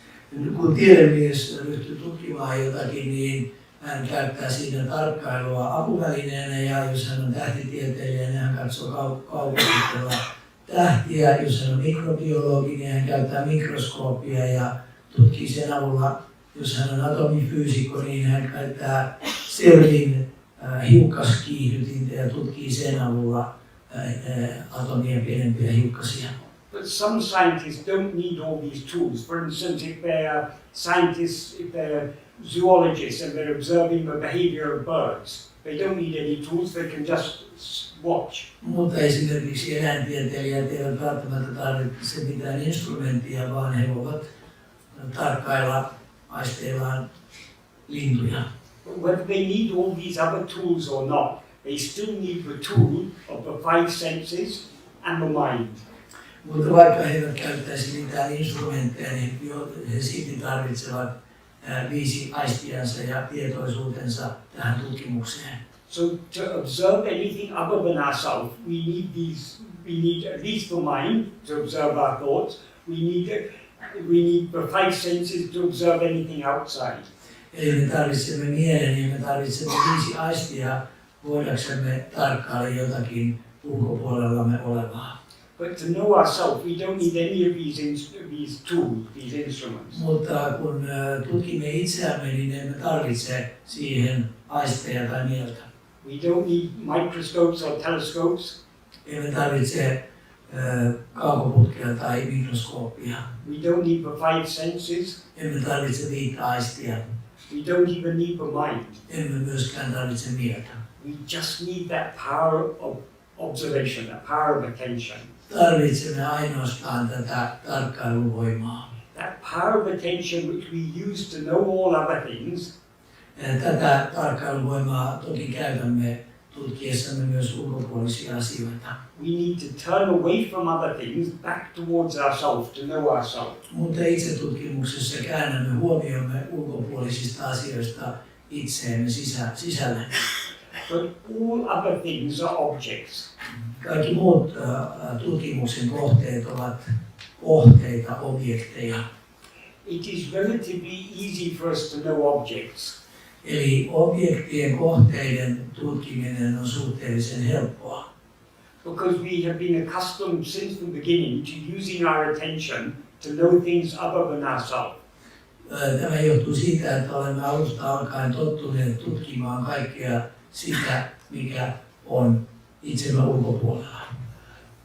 Kun tiedemies ryhtyy tutkimaan jotakin, niin hän käyttää siinä tarkkailua apuvälineenä, ja jos hän on tähtitieteilijä, niin hän katsoo kaukositella tähtiä. Jos hän on mikrobiologi, niin hän käyttää mikroskooppia ja tutkii sen avulla. Jos hän on atomifyysikko, niin hän käyttää CERNin hiukkaskiihdytintä ja tutkii sen avulla atomien pienempiä hiukkasia. But some scientists don't need all these tools. For instance, if they're scientists, if they're zoologists and they're observing the behavior of birds, they don't need any tools, they can just watch. Mutta esimerkiksi eläintieteilijät eivät välttämättä tarvitse mitään instrumenttia, vaan he voivat tarkkailla aisteillaan lintuja. But whether they need all these other tools or not, they still need the tool of the five senses and the mind. Mutta vaikka he eivät käyttäisi mitään instrumentteja, niin he silti tarvitsevat viisi aistiansa ja tietoisuutensa tähän tutkimukseen. So to observe anything other than ourselves, we need at least the mind to observe our thoughts. We need the five senses to observe anything outside. Eli me tarvitsemme mielen ja me tarvitsemme viisi aistia voidaksemme tarkkailla jotakin ulkopuolellamme olevaa. But to know ourselves, we don't need any of these tools, these instruments. Mutta kun tutkimme itseämme, niin emme tarvitse siihen aisteja tai mieltä. We don't need microscopes or telescopes. Emme tarvitse kaukoputkea tai mikroskooppia. We don't need the five senses. Emme tarvitse viittä aistia. We don't even need the mind. Emme myöskään tarvitse mieltä. We just need that power of observation, that power of attention. Tarvitsemme ainoastaan tätä tarkkailuvoimaa. That power of attention which we use to know all other things. Tätä tarkkailuvoimaa toki käytämme tutkiessamme myös ulkopuolisia asioita. We need to turn away from other things back towards ourselves to know ourselves. Mutta itsetutkimuksessa käännämme huomiomme ulkopuolisista asioista itseemme sisälle. But all other things are objects. Kaikki muut tutkimuksen kohteet ovat kohteita, objekteja. It is relatively easy for us to know objects. Eli objektien kohteiden tutkiminen on suhteellisen helppoa. Because we have been accustomed since the beginning to using our attention to know things other than ourselves. Tämä johtuu siitä, että olemme alusta alkaen tottuneet tutkimaan kaikkea sitä, mikä on itsemme ulkopuolella.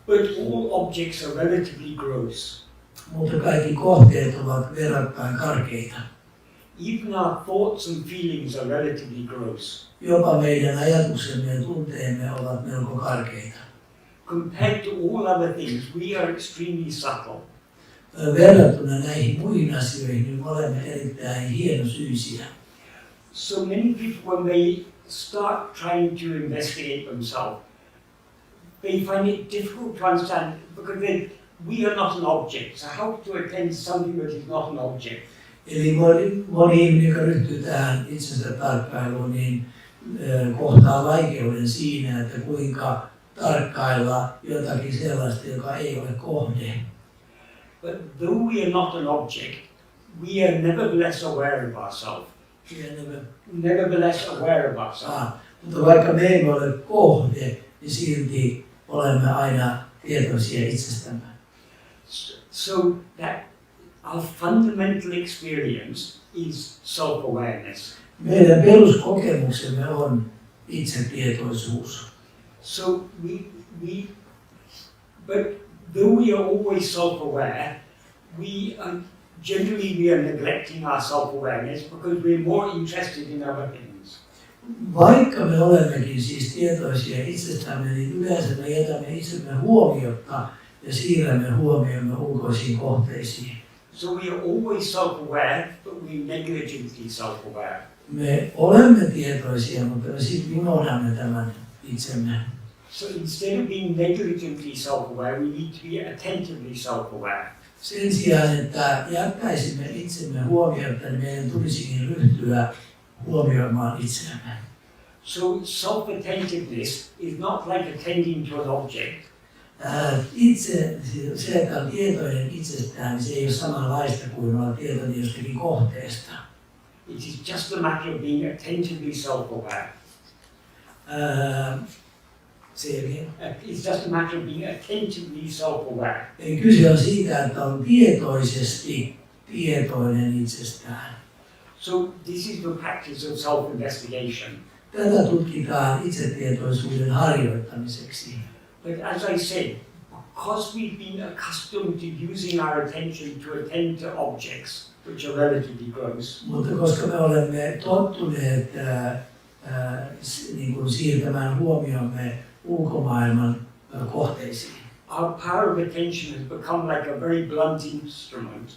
But all objects are relatively gross. Mutta kaikki kohteet ovat verrattain karkeita. Even our thoughts and feelings are relatively gross. Jopa meidän ajatuksemme ja tunteemme ovat melko karkeita. Compared to all other things, we are extremely subtle. Verrattuna näihin muihin asioihin, niin olemme erittäin hienosyisiä. So many people, when they start trying to investigate themselves, they find it difficult to understand because we are not an object. So how to attend to something that is not an object? Eli moni ihminen, joka ryhtyy tähän itsensä tarkkailuun, niin kohtaa vaikeuden siinä, että kuinka tarkkailla jotakin sellaista, joka ei ole kohde. But though we are not an object, we are nevertheless aware of ourselves. Nevertheless aware of ourselves. Mutta vaikka me emme ole kohde, niin silti olemme aina tietoisia itsestämme. So that our fundamental experience is self-awareness. Meidän peruskokemuksemme on itsetietoisuus. So but though we are always self-aware, generally we are neglecting our self-awareness because we're more interested in other things. Vaikka me olemmekin siis tietoisia itsestämme, niin yleensä me jätämme itsemme huomiotta ja siirrämme huomiomme ulkoisiin kohteisiin. So we are always self-aware, but we negligently self-aware. Me olemme tietoisia, mutta me sitten unohdamme tämän itsemme. So instead of being negligently self-aware, we need to be attentively self-aware. Sen sijaan, että jättäisimme itsemme huomiota, niin meidän tulisikin ryhtyä huomioimaan itseämme. So self-attentiveness is not like attending to an object. Se, että on tietoinen itsestään, niin se ei ole samanlaista kuin olla tietoinen jostakin kohteesta. It is just a matter of being attentively self-aware. It's just a matter of being attentively self-aware. Eli kyse on siitä, että on tietoisesti tietoinen itsestään. So this is the practice of self-investigation. Tätä tutkitaan itsetietoisuuden harjoittamiseksi. But as I said, because we've been accustomed to using our attention to attend to objects, which are relatively gross. Mutta koska me olemme tottuneet niin kuin siirtämään huomiomme ulkomaailman kohteisiin. Our power of attention has become like a very blunt instrument.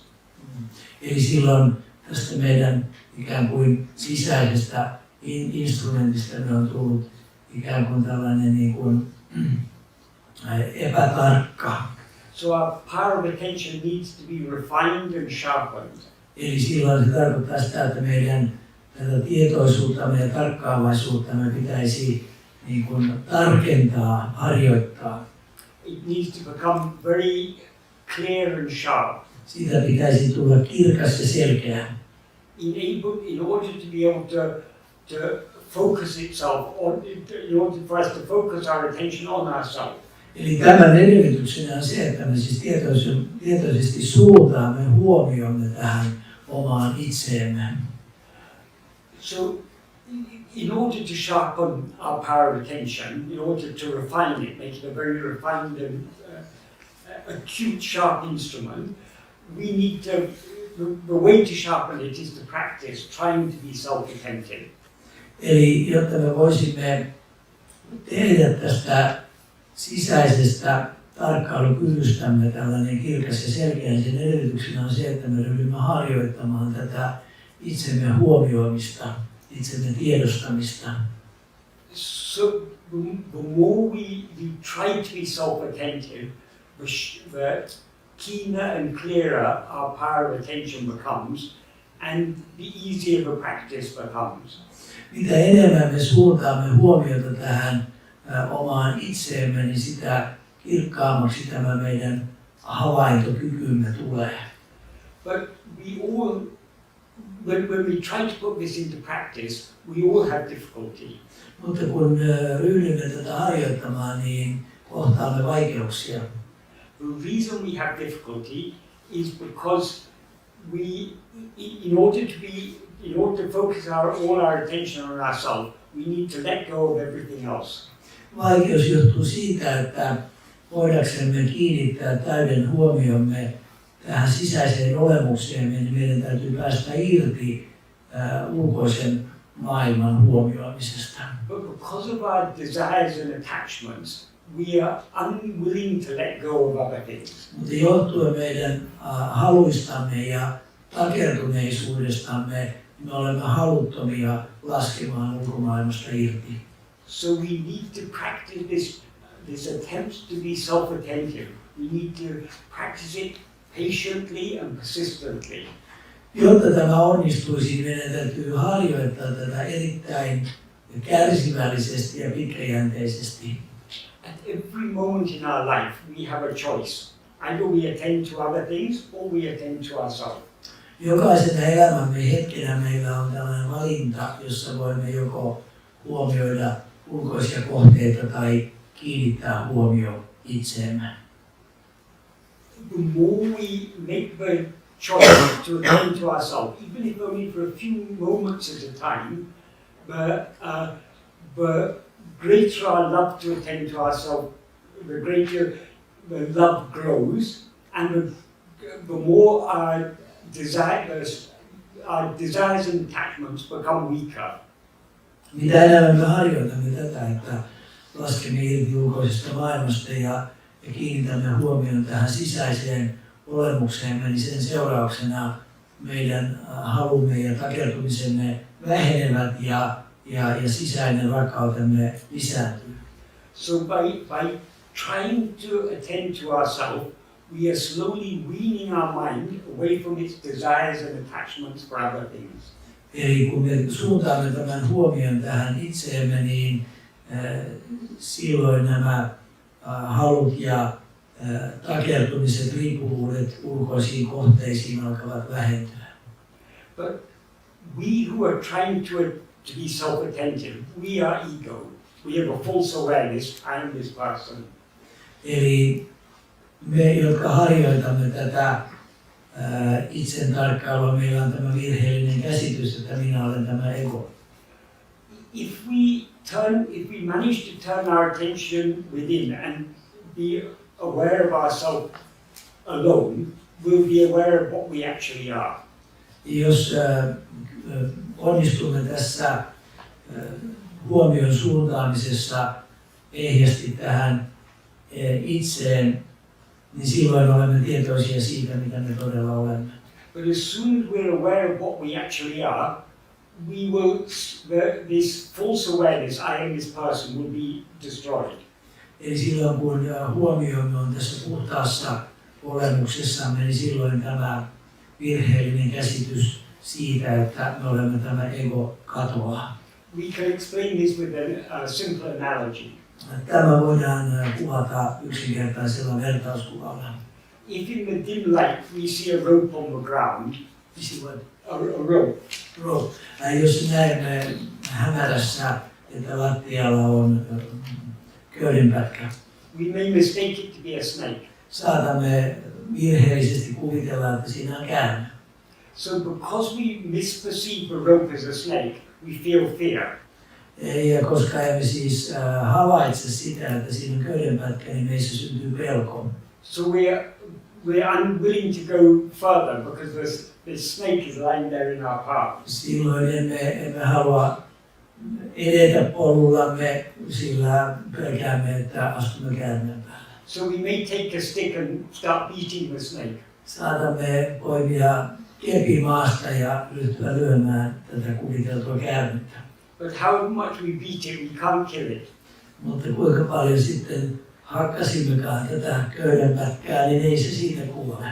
Eli silloin tästä meidän ikään kuin sisäisestä instrumentista me on tullut ikään kuin tällainen niin kuin epätarkka. So our power of attention needs to be refined and sharpened. Eli silloin se tarkoittaa sitä, että meidän tätä tietoisuuttamme ja tarkkaavaisuuttamme pitäisi niin kuin tarkentaa, harjoittaa. It needs to become very clear and sharp. Siitä pitäisi tulla kirkas ja selkeä. In order to be able to focus itself on, in order for us to focus our attention on ourselves. Eli tämän edellytyksenä on se, että me siis tietoisesti suuntaamme huomiomme tähän omaan itseemme. So, in order to sharpen our power of attention, in order to refine it, make it a very refined and acute, sharp instrument, we need to, the way to sharpen it is to practice trying to be self-attentive. Eli jotta me voisimme tehdä tästä sisäisestä tarkkailukyvystämme tällainen kirkas ja selkeä, niin sen edellytyksenä on se, että me ryhdymme harjoittamaan tätä itsemme huomioimista, itsemme tiedostamista. So the more we try to be self-attentive, the keener and clearer our power of attention becomes, and the easier the practice becomes. Mitä enemmän me suuntaamme huomiota tähän omaan itseemme, niin sitä kirkkaammaksi tämä meidän havaintokykymme tulee. But we all, when we try to put this into practice, we all have difficulty. Mutta kun ryhdymme tätä harjoittamaan, niin kohtaamme vaikeuksia. The reason we have difficulty is because we, in order to focus all our attention on ourselves, we need to let go of everything else. Vaikeus johtuu siitä, että voidaksemme kiinnittää täyden huomiomme tähän sisäiseen olemukseemme, niin meidän täytyy päästä irti ulkoisen maailman huomioimisesta. But because of our desires and attachments, we are unwilling to let go of other things. Mutta johtuen meidän haluistamme ja takertuneisuudestamme, me olemme haluttomia laskemaan ulkomaailmasta irti. So we need to practice this attempt to be self-attentive. We need to practice it patiently and persistently. Jotta tämä onnistuisi, meidän täytyy harjoittaa tätä erittäin kärsivällisesti ja pitkäjänteisesti. At every moment in our life, we have a choice. Either we attend to other things or we attend to ourselves. Jokaisena elämämme hetkenä meillä on tällainen valinta, jossa voimme joko huomioida ulkoisia kohteita tai kiinnittää huomio itseemme. The more we make the choice to attend to ourselves, even if only for a few moments at a time, the greater our love to attend to ourselves, the greater the love grows, and the more our desires and attachments become weaker. Mitä enemmän me harjoitamme tätä, että laskemme irti ulkoisesta maailmasta ja kiinnitämme huomioon tähän sisäiseen olemukseemme, niin sen seurauksena meidän halumme ja takertumisemme vähenevät ja sisäinen rakkautemme lisääntyy. So by trying to attend to ourselves, we are slowly weaning our mind away from its desires and attachments for other things. Eli kun me suuntaamme tämän huomion tähän itseemme, niin silloin nämä halut ja takertumiset, riippuvuudet ulkoisiin kohteisiin alkavat vähentyä. But we who are trying to be self-attentive, we are ego. We have a false awareness, I am this person. Eli me, jotka harjoitamme tätä itsen tarkkailua, meillä on tämä virheellinen käsitys, että minä olen tämä ego. If we manage to turn our attention within and be aware of ourselves alone, we'll be aware of what we actually are. Jos onnistumme tässä huomion suuntaamisessa ehjästi tähän itseen, niin silloin olemme tietoisia siitä, mitä me todella olemme. But as soon as we're aware of what we actually are, this false awareness, I am this person, will be destroyed. Eli silloin kun huomiomme on tässä puhtaassa olemuksessamme, niin silloin tämä virheellinen käsitys siitä, että me olemme tämä ego katoaa. We can explain this with a simple analogy. Tämä voidaan kuvata yksinkertaisella vertauskuvalla. If in the dim light we see a rope on the ground, a rope. Rope. Jos näemme hämärässä, että lattialla on köydenpätkä, we may mistake it to be a snake. saatamme virheellisesti kuvitella, että siinä on käärme. So because we misperceive the rope as a snake, we feel fear. Ja koska emme siis havaitse sitä, että siinä on köydenpätkä, niin meissä syntyy pelko. So we're unwilling to go further because the snake is lying there in our path. Silloin emme halua edetä polullamme, sillä pelkäämme, että astumme käärmeen päälle. So we may take a stick and start beating the snake. Saatamme poimia kepin maasta ja ryhtyä lyömään tätä kuviteltua käärmettä. But how much we beat it, we can't kill it. Mutta kuinka paljon sitten hakkasimmekaan tätä köydenpätkää, niin ei se siitä kuole.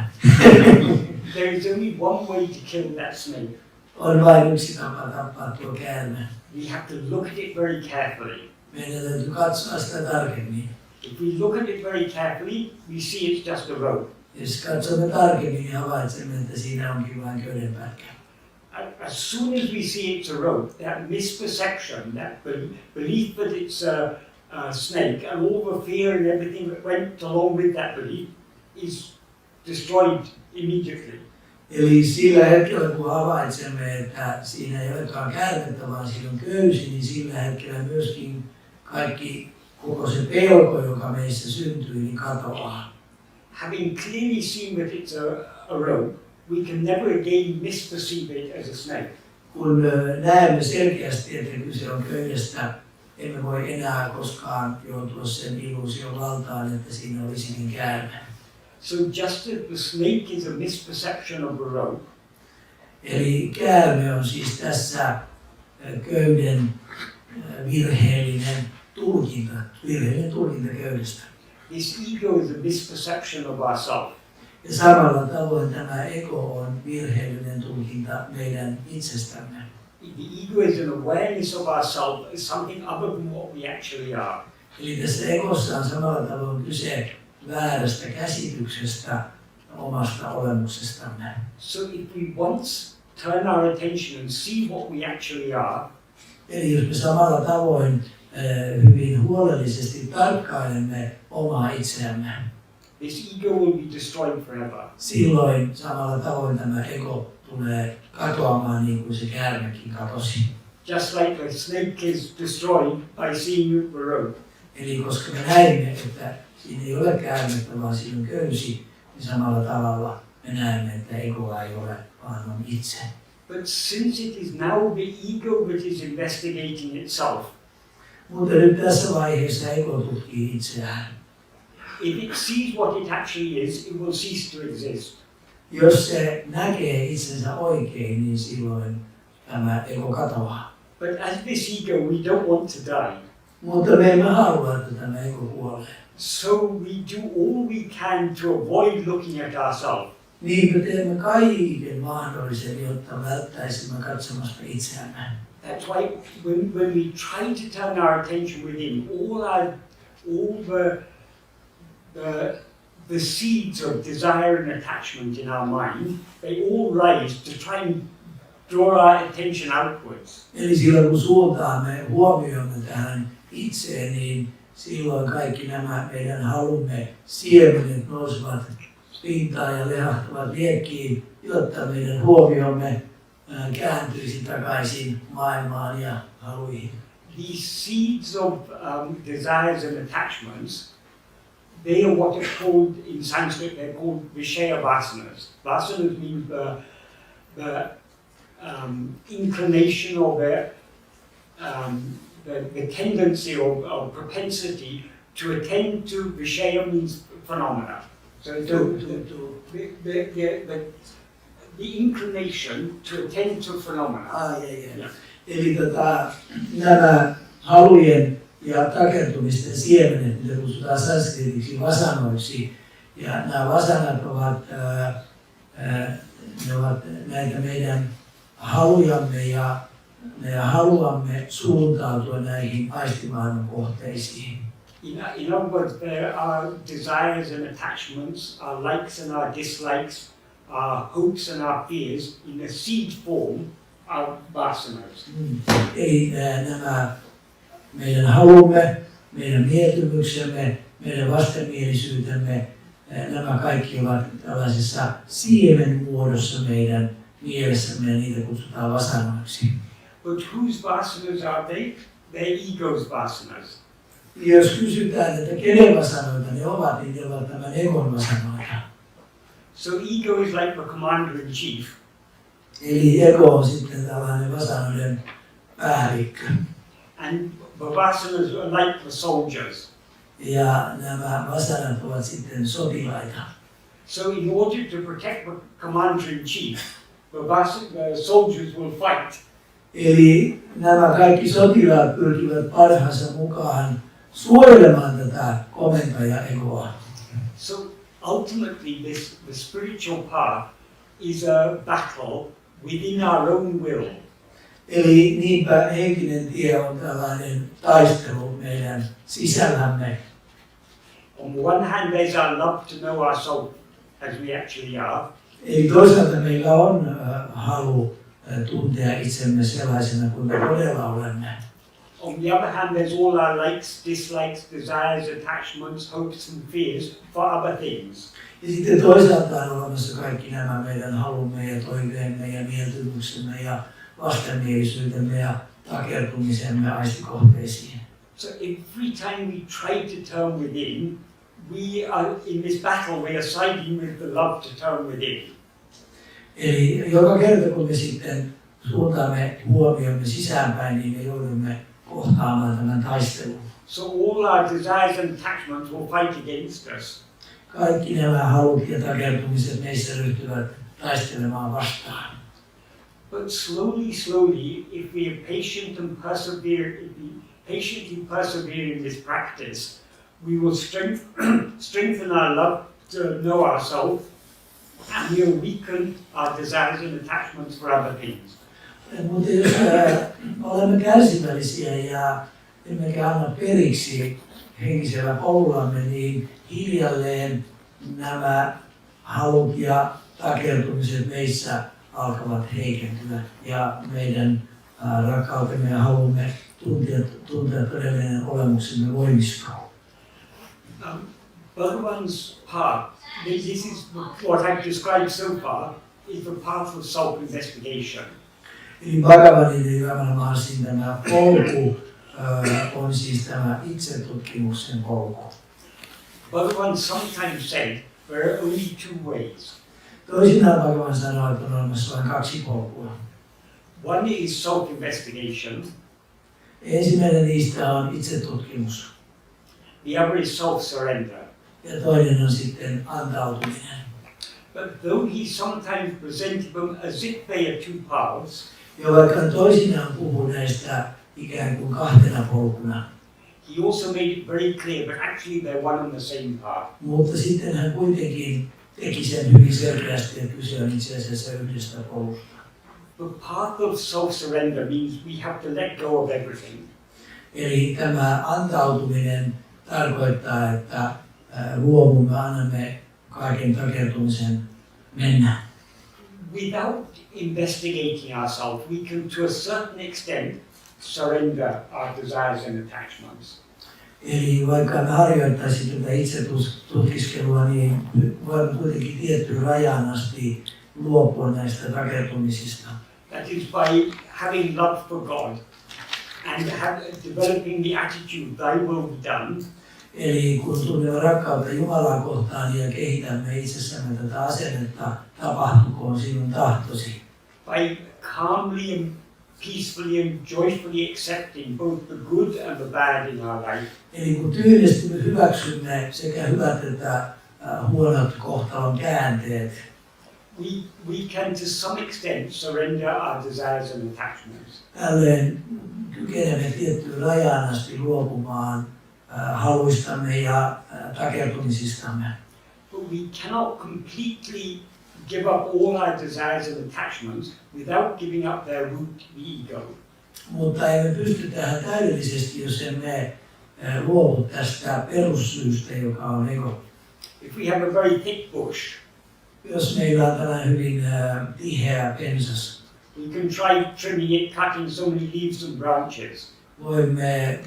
There is only one way to kill that snake. On vain yksi tapa tappaa tuo käärme. We have to look at it very carefully. Meidän täytyy katsoa sitä tarkemmin. If we look at it very carefully, we see it's just a rope. Jos katsomme tarkemmin, niin havaitsemme, että siinä onkin vain köydenpätkä. As soon as we see it's a rope, that misperception, that belief that it's a snake, and all the fear and everything that went along with that belief is destroyed immediately. Eli sillä hetkellä, kun havaitsemme, että siinä ei olekaan käärmettä, vaan siinä on köysi, niin sillä hetkellä myöskin koko se pelko, joka meissä syntyy, niin katoaa. Having clearly seen that it's a rope, we can never again misperceive it as a snake. Kun näemme selkeästi, että kyse on köydestä, emme voi enää koskaan joutua sen illuusion valtaan, että siinä olisikin käärme. So just as the snake is a misperception of a rope, eli käärme on siis tässä köyden virheellinen tulkinta köydestä. this ego is a misperception of ourselves. Ja samalla tavoin tämä ego on virheellinen tulkinta meidän itsestämme. The ego is an awareness of ourselves as something other than what we actually are. Eli tässä egossa on samalla tavoin kyse väärästä käsityksestä omasta olemuksestamme. So if we once turn our attention and see what we actually are, eli jos me samalla tavoin hyvin huolellisesti tarkkailemme omaa itseämme, this ego will be destroyed forever. silloin samalla tavoin tämä ego tulee katoamaan niin kuin se käärmekin katosi. Just like the snake is destroyed by seeing the rope. Eli koska me näimme, että siinä ei ole käärmettä, vaan siinä on köysi, niin samalla tavalla me näemme, että egoa ei ole, vaan on itse. But since it is now the ego that is investigating itself, mutta nyt tässä vaiheessa ego tutkii itseään. if it sees what it actually is, it will cease to exist. Jos se näkee itsensä oikein, niin silloin tämä ego katoaa. But as this ego, we don't want to die. Mutta me emme halua, että tämä ego kuolee. So we do all we can to avoid looking at ourselves. Niin me teemme kaiken mahdollisen, jotta välttäisimme katsomasta itseämme. That's why when we try to turn our attention within, all the seeds of desire and attachment in our mind, they all rise to try and draw our attention outwards. Eli silloin kun suuntaamme huomiomme tähän itseen, niin silloin kaikki nämä meidän halumme siemenet nousevat pintaan ja lehahtavat liekkiin, jotta meidän huomiomme kääntyisi takaisin maailmaan ja haluihin. These seeds of desires and attachments, they are what are called in Sanskrit. They're called Vishaya vasanas. Vasanas means the inclination or the tendency or propensity to attend to Vishaya means phenomena. So the inclination to attend to phenomena. Yeah. Eli nämä halujen ja takertumisten siemenet, mitä kutsutaan sanskritiksi vasanoiksi. Ja nämä vasanat ovat ne ovat näitä meidän halujamme ja me haluamme suuntautua näihin aistimaailman kohteisiin. In other words, there are desires and attachments, our likes and our dislikes, our hopes and our fears in a seed form of vasanas. Eli nämä meidän halumme, meidän mieltymyksemme, meidän vastenmielisyytemme, nämä kaikki ovat tällaisessa siemen muodossa meidän mielessämme ja niitä kutsutaan vasanoiksi. But whose vasanas are they? They're ego's vasanas. Jos kysytään, että kenen vasanoita ne ovat, niin ne ovat tämän egon vasanoita. So ego is like the commander-in-chief. Eli ego on sitten tällainen vasanoiden päällikkö. And the vasanas are like the soldiers. Ja nämä vasanat ovat sitten sotilaita. So in order to protect the commander-in-chief, the soldiers will fight. Eli nämä kaikki sotilaat pyrkivät parhaansa mukaan suojelemaan tätä komentaja-egoa. So ultimately the spiritual path is a battle within our own will. Eli niinpä henkinen tie on tällainen taistelu meidän sisällämme. On one hand there's our love to know ourselves as we actually are. Eli toisaalta meillä on halu tuntea itsemme sellaisena kuin me todella olemme. On the other hand, there's all our likes, dislikes, desires, attachments, hopes and fears for other things. Ja sitten toisaalta on olemassa kaikki nämä meidän halumme ja toiveemme ja mieltymyksemme ja vastenmielisyytemme ja takertumisemme aistikohteisiin. So every time we try to turn within, we are in this battle, we are siding with the love to turn within. Eli joka kerta kun me sitten suuntaamme huomiomme sisäänpäin, niin me joudumme kohtaamaan tämän taistelun. So all our desires and attachments will fight against us. Kaikki nämä halut ja takertumiset meissä ryhtyvät taistelemaan vastaan. But slowly, if we are patient and patiently persevere in this practice, we will strengthen our love to know ourselves, and we'll weaken our desires and attachments for other things. Mutta jos olemme kärsivällisiä ja emmekä anna periksi henkisellä polullamme, niin hiljalleen nämä halut ja takertumiset meissä alkavat heikentyä ja meidän rakkautemme ja halumme tuntea todellinen olemuksemme voimistuu. Bhagavan's path, this is what I've described so far, is the path of self-investigation. Eli Bhagavanin eli Vieraana Maharsin tämä polku on siis tämä itsetutkimuksen polku. Bhagavan sometimes said there are only two ways. Toisinaan Bhagavan sanoo, että on olemassa vain kaksi polkua. One is self-investigation. Ensimmäinen niistä on itsetutkimus. The other is self-surrender. Ja toinen on sitten antautuminen. But though he sometimes presented them as if they are two paths, ja vaikka toisinaan puhuu näistä ikään kuin kahtena polkuna, he also made it very clear that actually they're one and the same path. Mutta sitten hän kuitenkin teki sen hyvin selkeästi, että kyse on itse asiassa yhdestä polusta. The path of self-surrender means we have to let go of everything. Eli tämä antautuminen tarkoittaa, että luovumme, annamme kaiken takertumisen mennä. Without investigating ourselves, we can to a certain extent surrender our desires and attachments. Eli vaikka me harjoittaisimme tätä itsetutkiskelua, niin voimme kuitenkin tiettyyn rajaan asti luopua näistä takertumisista. That is by having love for God and developing the attitude, thy will be done. Eli kun tunnemme rakkautta Jumalaa kohtaan ja kehitämme itsessämme tätä asennetta, tapahtukoon sinun tahtosi. By calmly and peacefully and joyfully accepting both the good and the bad in our life. Eli kun tyynesti me hyväksymme sekä hyvät että huonot kohtalon käänteet, we can to some extent surrender our desires and attachments. Tällöin kykenemme tiettyyn rajaan asti luopumaan haluistamme ja takertumisistamme. But we cannot completely give up all our desires and attachments without giving up their root, the ego. Mutta emme pysty tähän täydellisesti, jos emme luovu tästä perussyystä, joka on ego. If we have a very thick bush, jos meillä on tällainen hyvin tiheä pensas, we can try trimming it, cutting so many leaves and branches. Voimme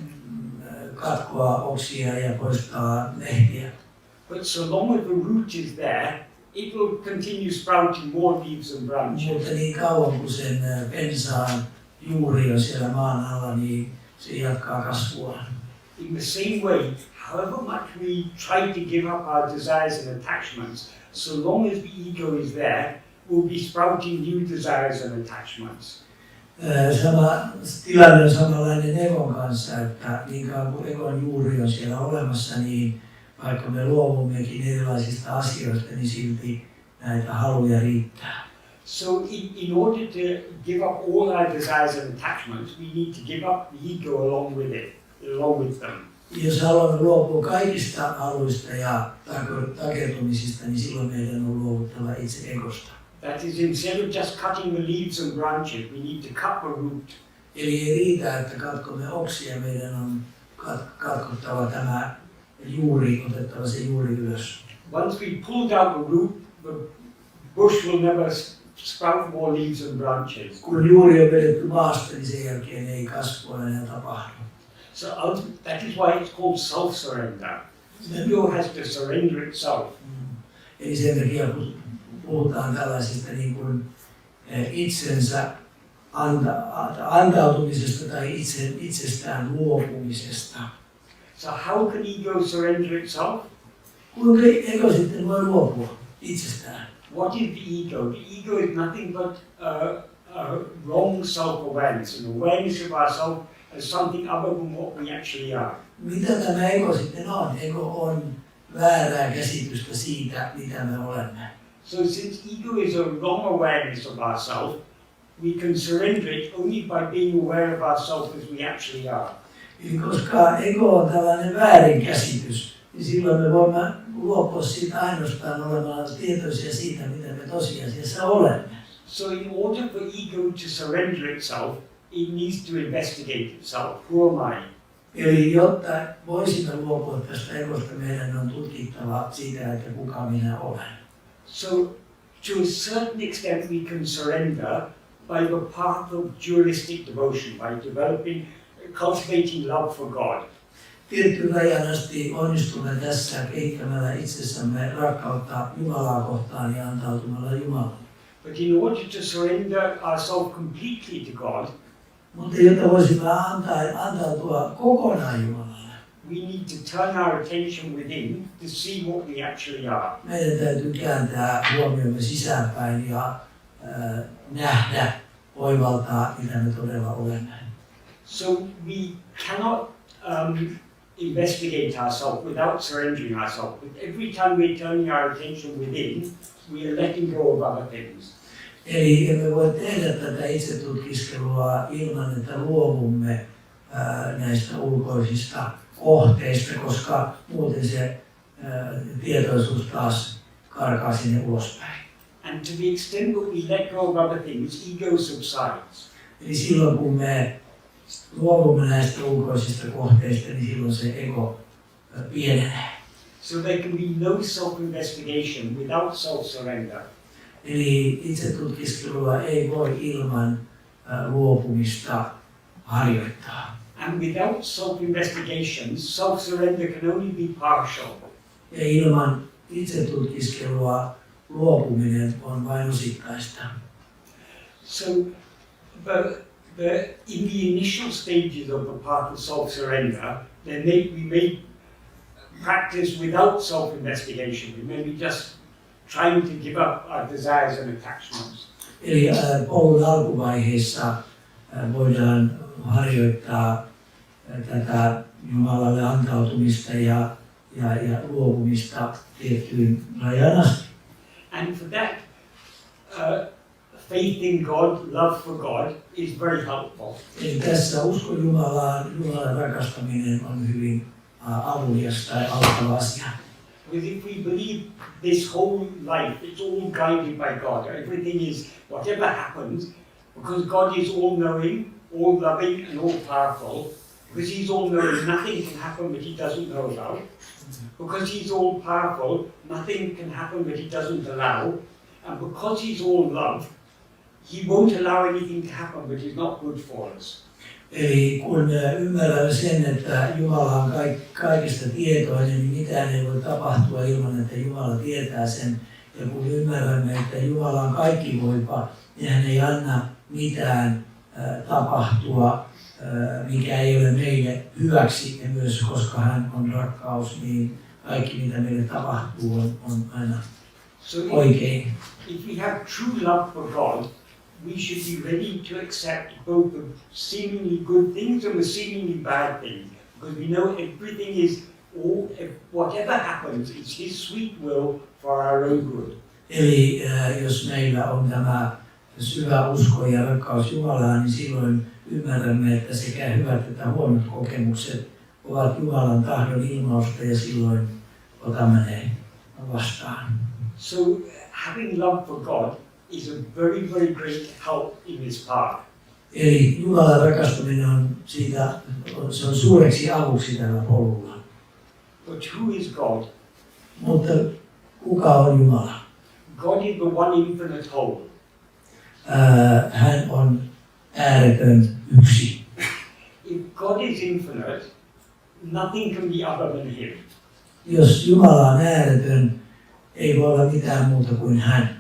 katkoa oksia ja poistaa lehtiä. But so long as the root is there, it will continue sprouting more leaves and branches. Mutta niin kauan kuin sen pensaan juuri on siellä maan alla, niin se jatkaa kasvua. In the same way, however much we try to give up our desires and attachments, so long as the ego is there, we'll be sprouting new desires and attachments. Sama tilanne on samanlainen egon kanssa, että niin kauan kuin egon juuri on siellä olemassa, niin vaikka me luovummekin erilaisista asioista, niin silti näitä haluja riittää. So in order to give up all our desires and attachments, we need to give up the ego along with them. Jos haluamme luopua kaikista haluista ja takertumisista, niin silloin meidän on luovuttava itse egosta. That is, instead of just cutting the leaves and branches, we need to cut the root. Eli ei riitä, että katkomme oksia, meidän on katkottava tämä juuri, otettava se juuri ylös. Once we pulled out the root, the bush will never sprout more leaves and branches. Kun juuri on vedetty maasta, niin sen jälkeen ei kasvua enää tapahdu. So that is why it's called self-surrender. Ego has to surrender itself. Eli sen takia, kun puhutaan tällaisesta niin kuin itsensä antautumisesta tai itsestään luopumisesta. So how can ego surrender itself? Kuinka ego sitten voi luopua itsestään? What is the ego? The ego is nothing but a wrong self-awareness, an awareness of ourselves as something other than what we actually are. Mitä tämä ego sitten on? Ego on väärää käsitystä siitä, mitä me olemme. So since ego is a wrong awareness of ourselves, we can surrender it only by being aware of ourselves as we actually are. Eli koska ego on tällainen väärinkäsitys, niin silloin me voimme luopua siitä ainoastaan olemalla tietoisia siitä, mitä me tosiasiassa olemme. So in order for ego to surrender itself, it needs to investigate itself. Who am I? Eli jotta voisimme luopua tästä egosta, meidän on tutkittava siitä, että kuka minä olen. So to a certain extent we can surrender by the path of dualistic devotion, by cultivating love for God. Tiettyyn rajan asti onnistumme tässä kehittämällä itsessämme rakkautta Jumalaa kohtaan ja antautumalla Jumalalle. But in order to surrender ourselves completely to God, mutta jotta voisimme antautua kokonaan Jumalalle, we need to turn our attention within to see what we actually are. Meidän täytyy kääntää huomiomme sisäänpäin ja nähdä, oivaltaa, mitä me todella olemme. So we cannot investigate ourselves without surrendering ourselves. But every time we're turning our attention within, we are letting go of other things. Eli emme voi tehdä tätä itsetutkiskelua ilman, että luovumme näistä ulkoisista kohteista, koska muuten se tietoisuus taas karkaa sinne ulospäin. And to the extent that we let go of other things, ego subsides. Eli silloin kun me luovumme näistä ulkoisista kohteista, niin silloin se ego pienenee. So there can be no self-investigation without self-surrender. Eli itsetutkiskelua ei voi ilman luopumista harjoittaa. And without self-investigation, self-surrender can only be partial. Ja ilman itsetutkiskelua luopuminen on vain osittaista. So in the initial stages of the path of self-surrender, we may practice without self-investigation. We may be just trying to give up our desires and attachments. Eli polun alkuvaiheessa voidaan harjoittaa tätä Jumalalle antautumista ja luopumista tiettyyn rajan asti. And for that, faith in God, love for God is very helpful. Eli tässä usko Jumalaan, Jumalan rakastaminen on hyvin avulias tai auttava asia. Because if we believe this whole life, it's all guided by God. Everything is, whatever happens, because God is all-knowing, all-loving and all-powerful, because He's all-knowing, nothing can happen that He doesn't know about. Because He's all-powerful, nothing can happen that He doesn't allow. And because He's all-love, He won't allow anything to happen that is not good for us. Eli kun ymmärrämme sen, että Jumala on kaikista tietoinen, niin mitään ei voi tapahtua ilman, että Jumala tietää sen. Ja kun ymmärrämme, että Jumala on kaikkivoipa, niin hän ei anna mitään tapahtua, mikä ei ole meille hyväksi. Ja myös koska hän on rakkaus, niin kaikki mitä meille tapahtuu on aina oikein. If we have true love for God, we should be ready to accept both the seemingly good things and the seemingly bad things. Because we know everything is, whatever happens, it's His sweet will for our own good. Eli jos meillä on tämä syvä usko ja rakkaus Jumalaan, niin silloin ymmärrämme, että sekä hyvät että huonot kokemukset ovat Jumalan tahdon ilmausta ja silloin otamme ne vastaan. So having love for God is a very, very great help in this path. Eli Jumalan rakastaminen on se on suureksi avuksi tällä polulla. But who is God? Mutta kuka on Jumala? God is the one infinite whole. Hän on ääretön yksi. If God is infinite, nothing can be other than Him. Jos Jumala on ääretön, ei voi olla mitään muuta kuin hän.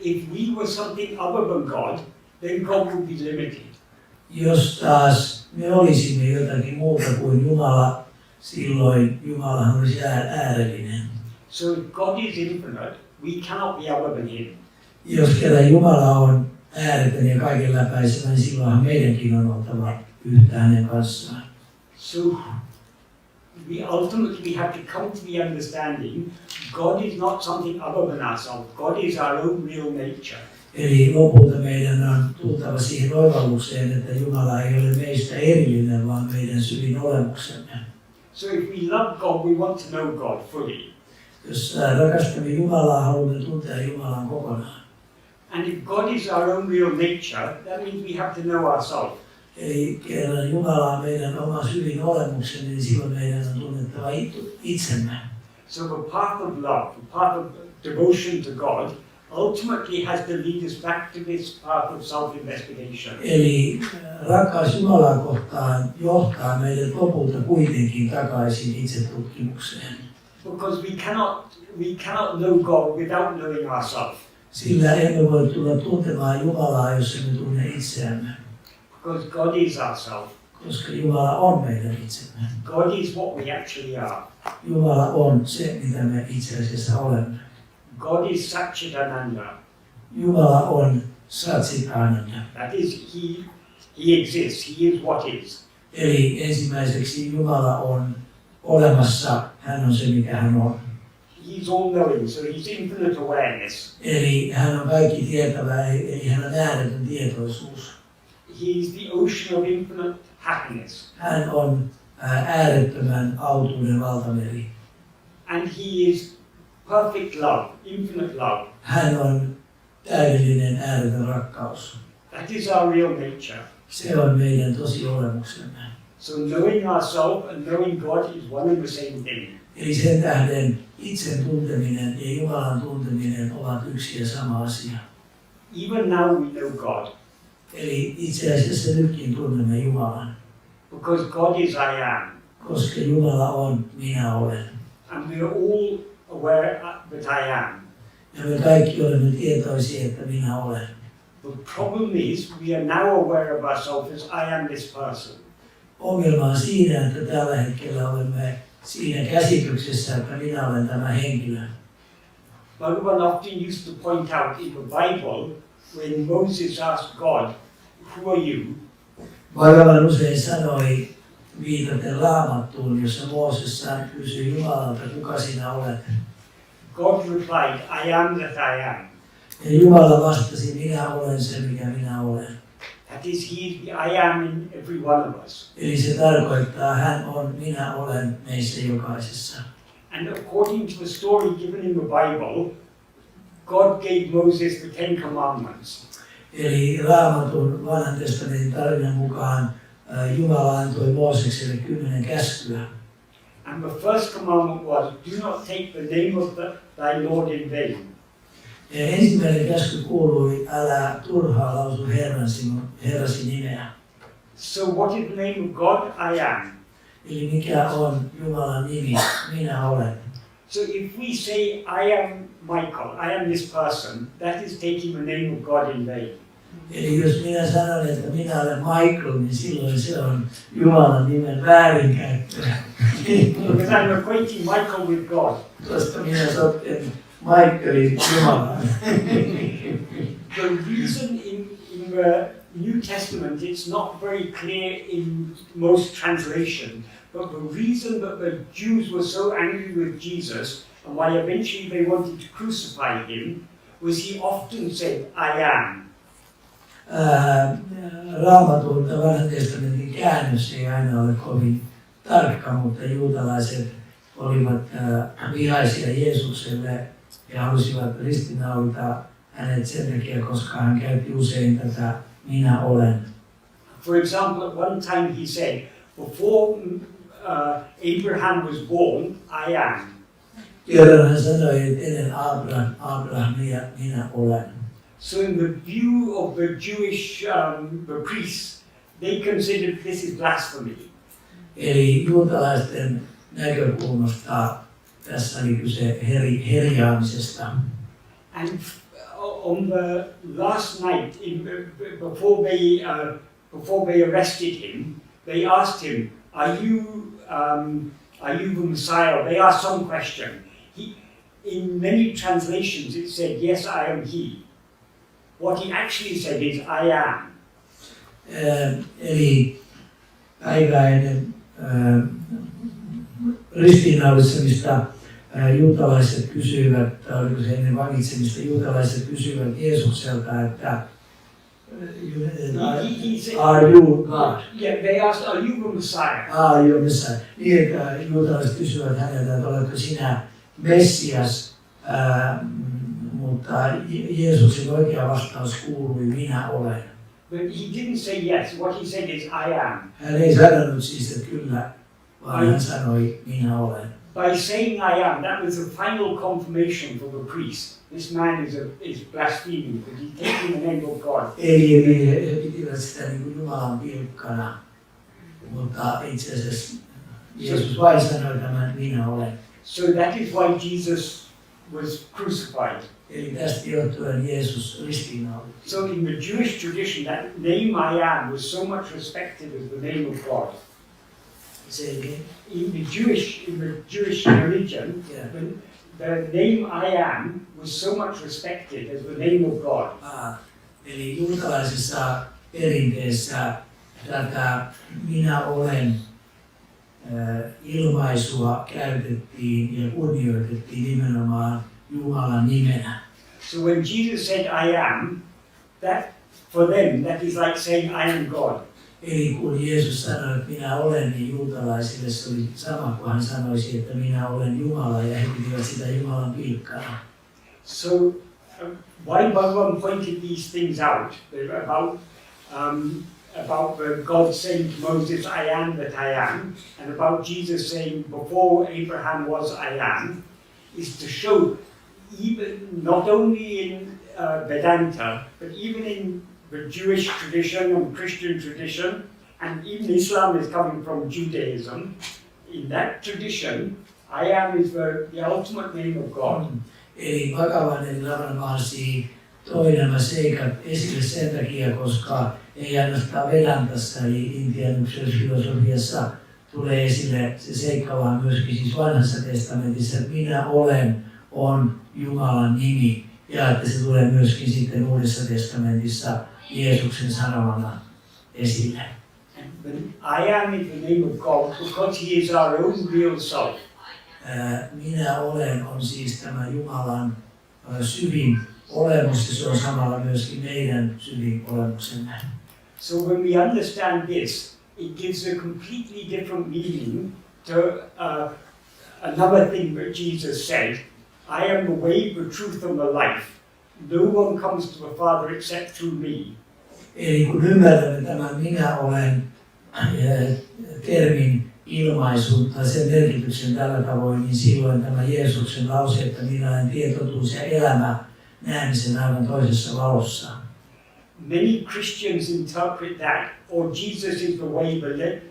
If we were something other than God, then God would be limited. Jos taas me olisimme jotakin muuta kuin Jumala, silloin Jumalahan olisi äärellinen. So if God is infinite, we cannot be other than Him. Jos kerran Jumala on ääretön ja kaiken läpäisevä, niin silloinhan meidänkin on oltava yhtä hänen kanssaan. So we ultimately have to come to the understanding God is not something other than ourselves. God is our own real nature. Eli lopulta meidän on tultava siihen oivallukseen, että Jumala ei ole meistä erillinen, vaan meidän syvin olemuksemme. So if we love God, we want to know God fully. Jos rakastamme Jumalaa, haluamme tuntea Jumalan kokonaan. And if God is our own real nature, that means we have to know ourselves. Eli kerran Jumala on meidän oma syvin olemuksemme, niin silloin meidän on tunnettava itsemme. So the path of love, the path of devotion to God, ultimately has to lead us back to this path of self-investigation. Eli rakkaus Jumalaa kohtaan johtaa meidät lopulta kuitenkin takaisin itsetutkimukseen. Because we cannot know God without knowing ourselves. Sillä emme voi tulla tuntemaan Jumalaa, jos emme tunne itseämme. Because God is ourselves. Koska Jumala on meidän itsemme. God is what we actually are. Jumala on se, mitä me itse asiassa olemme. God is Satchitananda. Jumala on Satchitananda. That is, He exists. He is what is. Eli ensimmäiseksi Jumala on olemassa, hän on se, mikä hän on. He's all-knowing, so He's infinite awareness. Eli hän on kaikki tietävä, eli hän on ääretön tietoisuus. He is the ocean of infinite happiness. Hän on äärettömän autuuden valtameri. And He is perfect love, infinite love. Hän on täydellinen ääretön rakkaus. That is our real nature. Se on meidän tosi olemuksemme. So knowing ourselves and knowing God is one and the same thing. Eli sen tähden itsen tunteminen ja Jumalan tunteminen ovat yksi ja sama asia. Even now we know God. Eli itse asiassa nytkin tunnemme Jumalan. Because God is I am. Koska Jumala on minä olen. And we are all aware that I am. Ja me kaikki olemme tietoisia, että minä olen. The problem is we are now aware of ourselves as I am this person. Ongelma on siinä, että tällä hetkellä olemme siinä käsityksessä, että minä olen tämä henkilö. Bhagavan often used to point out in the Bible when Moses asked God, "Who are you?" Bhagavan usein sanoi viitaten Raamattuun, jossa Mooses kysyi Jumalalta, kuka sinä olet. God replied, "I am that I am." Ja Jumala vastasi, minä olen se, mikä minä olen. That is, He is the I am in every one of us. Eli se tarkoittaa, hän on, minä olen meissä jokaisessa. And according to the story given in the Bible, God gave Moses the 10 commandments. Eli Raamatun vanhan testamentin tarinan mukaan Jumala antoi Moosekselle 10 käskyä. And the first commandment was, do not take the name of thy Lord in vain. Ja ensimmäinen käsky kuului, älä turhaan lausu Herrasi nimeä. So what is the name of God? I am. Eli mikä on Jumalan nimi? Minä olen. So if we say, I am Michael, I am this person, that is taking the name of God in vain. Eli jos minä sanon, että minä olen Michael, niin silloin se on Jumalan nimen väärinkäyttöä. Because I'm equating Michael with God. Koska minä sotken Michaelin Jumalaan. The reason in the New Testament it's not very clear in most translations, but the reason that the Jews were so angry with Jesus and why eventually they wanted to crucify him was he often said, I am. Raamatun vanhan testamentin käännös ei aina ole kovin tarkka, mutta juutalaiset olivat vihaisia Jeesukselle ja halusivat ristiinnaulita hänet sen takia, koska hän käytti usein tätä minä olen. For example, at one time he said, before Abraham was born, I am. Kerran hän sanoi, että ennen Abrahamia minä olen. So in the view of the Jewish the priests, they considered this is blasphemy. Eli juutalaisten näkökulmasta tässä oli kyse herjaamisesta. And on the last night, before they arrested him, they asked him, "Are you the Messiah?" They asked some question. In many translations, it said, "Yes, I am he." What he actually said is, "I am." Eli päivää ennen ristiinnaulitsemista juutalaiset kysyivät, tai oliko se ennen vangitsemista, juutalaiset kysyivät Jeesukselta, että are you God? Yeah, they asked, "Are you the Messiah?" Are you Messiah? Niin, että juutalaiset kysyvät häneltä, että oletko sinä Messias, mutta Jeesuksen oikea vastaus kuului, minä olen. But he didn't say yes. What he said is, "I am." Hän ei sanonut siis, että kyllä, vaan hän sanoi, minä olen. By saying I am, that was the final confirmation for the priest. This man is blaspheming, because he's taking the name of God. Eli he pitivät sitä niin kuin Jumalan pilkkana, mutta itse asiassa Jeesus vain sanoi tämän, minä olen. So that is why Jesus was crucified. Eli tästä johtuen Jeesus ristiinnaulittiin. So in the Jewish tradition, that name I am was so much respected as the name of God. In the Jewish religion, Yeah. the name I am was so much respected as the name of God. Eli juutalaisessa perinteessä tätä minä olen ilmaisua käytettiin ja kunnioitettiin nimenomaan Jumalan nimenä. So when Jesus said I am, that for them that is like saying I am God. Eli kun Jeesus sanoi, että minä olen, niin juutalaisille se oli sama kuin hän sanoisi, että minä olen Jumala, ja he pitivät sitä Jumalan pilkkana. So why Bhagavan pointed these things out about God saying to Moses, I am that I am, and about Jesus saying, before Abraham was I am, is to show, even not only in Vedanta, but even in the Jewish tradition and Christian tradition, and even Islam is coming from Judaism. In that tradition, I am is the ultimate name of God. Eli Bhagavan eli Ramanujansi toi nämä seikat esille sen takia, koska ei ainoastaan Vedantassa eli Intian yksilösfilosofiassa tulee esille se seikka, vaan myöskin siis vanhassa testamentissa, että minä olen on Jumalan nimi, ja että se tulee myöskin sitten Uudessa testamentissa Jeesuksen sanomana esille. I am is the name of God because he is our own real self. Minä olen on siis tämä Jumalan syvin olemus, ja se on samalla myöskin meidän syvin olemuksemme. So when we understand this, it gives a completely different meaning to another thing that Jesus said, I am the way, the truth and the life. No one comes to the Father except through me. Eli kun ymmärrämme tämän minä olen termin ilmaisun tai sen merkityksen tällä tavoin, niin silloin tämä Jeesuksen lause, että minä olen tie, totuus ja elämä, näemme sen aivan toisessa valossa. Many Christians interpret that, or Jesus is the way, the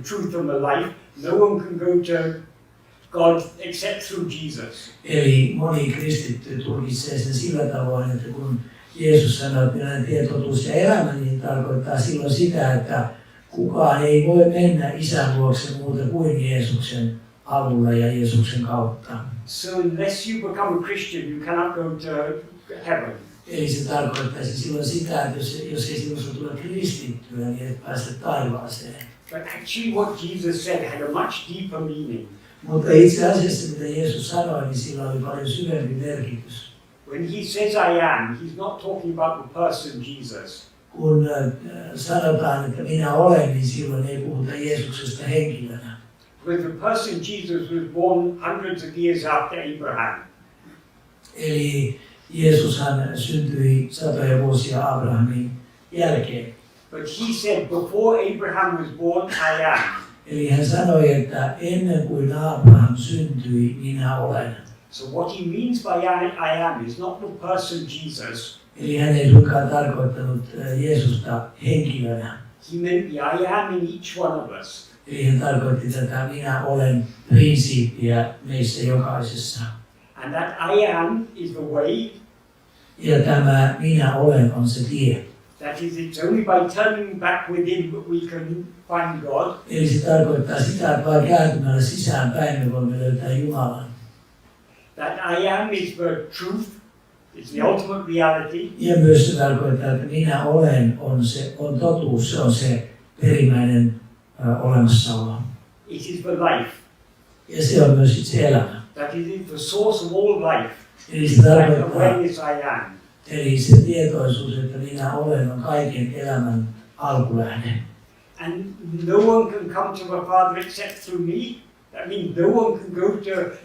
truth and the life. No one can go to God except through Jesus. Eli moni kristitty tulkitsee sen sillä tavoin, että kun Jeesus sanoo, että minä olen tie, totuus ja elämä, niin tarkoittaa silloin sitä, että kukaan ei voi mennä Isän luokse muuta kuin Jeesuksen avulla ja Jeesuksen kautta. So unless you become a Christian, you cannot go to heaven. Eli se tarkoittaisi silloin sitä, että jos ei sinusta tule kristittyä, niin et pääse taivaaseen. But actually what Jesus said had a much deeper meaning. Mutta itse asiassa, mitä Jeesus sanoi, niin sillä oli paljon syvempi merkitys. When he says I am, he's not talking about the person Jesus. Kun sanotaan, että minä olen, niin silloin ei puhuta Jeesuksesta henkilönä. Because the person Jesus was born hundreds of years after Abraham. Eli Jeesushan syntyi satoja vuosia Abrahamin jälkeen. But he said, before Abraham was born, I am. Eli hän sanoi, että ennen kuin Abraham syntyi, minä olen. So what he means by I am is not the person Jesus. Eli hän ei suinkaan tarkoittanut Jeesusta henkilönä. He meant the I am in each one of us. Eli hän tarkoitti tätä minä olen prinsiippiä meissä jokaisessa. And that I am is the way. Ja tämä minä olen on se tie. That is, it's only by turning back within that we can find God. Eli se tarkoittaa sitä, että vain kääntymällä sisäänpäin me voimme löytää Jumalan. That I am is the truth. It's the ultimate reality. Ja myös se tarkoittaa, että minä olen on totuus, se on se perimmäinen olemassaolo. It is the life. Ja se on myös itse elämä. That is the source of all life. Eli se That tarkoittaa, awareness I am. eli se tietoisuus, että minä olen, on kaiken elämän alkulähde. And no one can come to the Father except through me. That means no one can go to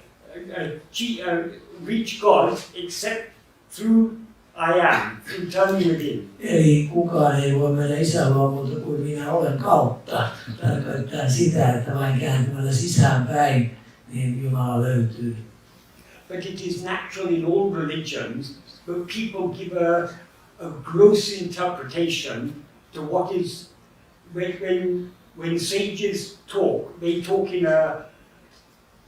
reach God except through I am, through turning within. Eli kukaan ei voi mennä Isän luo muuta kuin minä olen kautta. Tarkoittaa sitä, että vain kääntymällä sisäänpäin, niin Jumala löytyy. But it is natural in all religions, but people give a gross interpretation to what is, when sages talk, they talk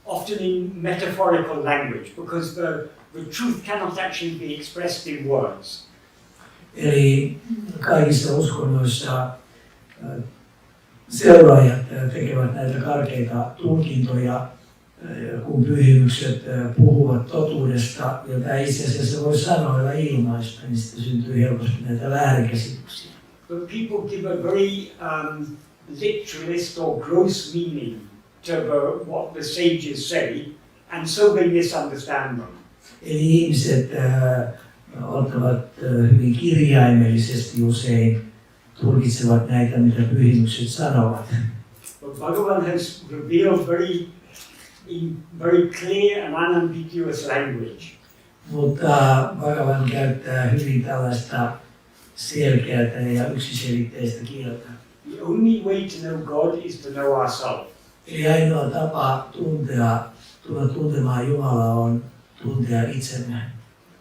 often in metaphorical language, because the truth cannot actually be expressed in words. Eli kaikissa uskonnoissa seuraajat tekevät näitä karkeita tulkintoja, kun pyhimykset puhuvat totuudesta, jota itse asiassa voi sanoilla ilmaista, niin sitten syntyy helposti näitä väärinkäsityksiä. But people give a very literalist or gross meaning to what the sages say, and so they misunderstand them. Eli ihmiset ottavat hyvin kirjaimellisesti usein, tulkitsevat näitä, mitä pyhimykset sanovat. But Bhagavan has revealed in very clear and unambiguous language. Mutta Bhagavan käyttää hyvin tällaista selkeää ja yksiselitteistä kieltä. The only way to know God is to know ourselves. Eli ainoa tapa tulla tuntemaan Jumalaa on tuntea itsemme.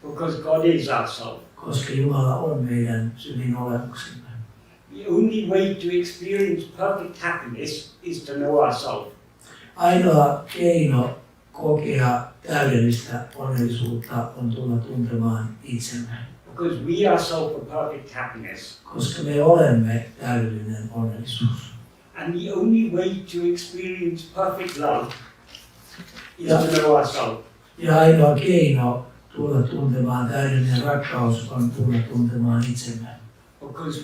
Because God is ourselves. Koska Jumala on meidän syvin olemuksemme. The only way to experience perfect happiness is to know ourselves. Ainoa keino kokea täydellistä onnellisuutta on tulla tuntemaan itsemme. Because we ourselves are perfect happiness. Koska me olemme täydellinen onnellisuus. And the only way to experience perfect love is to know ourselves. Ja ainoa keino tulla tuntemaan täydellinen rakkaus on tulla tuntemaan itsemme. Because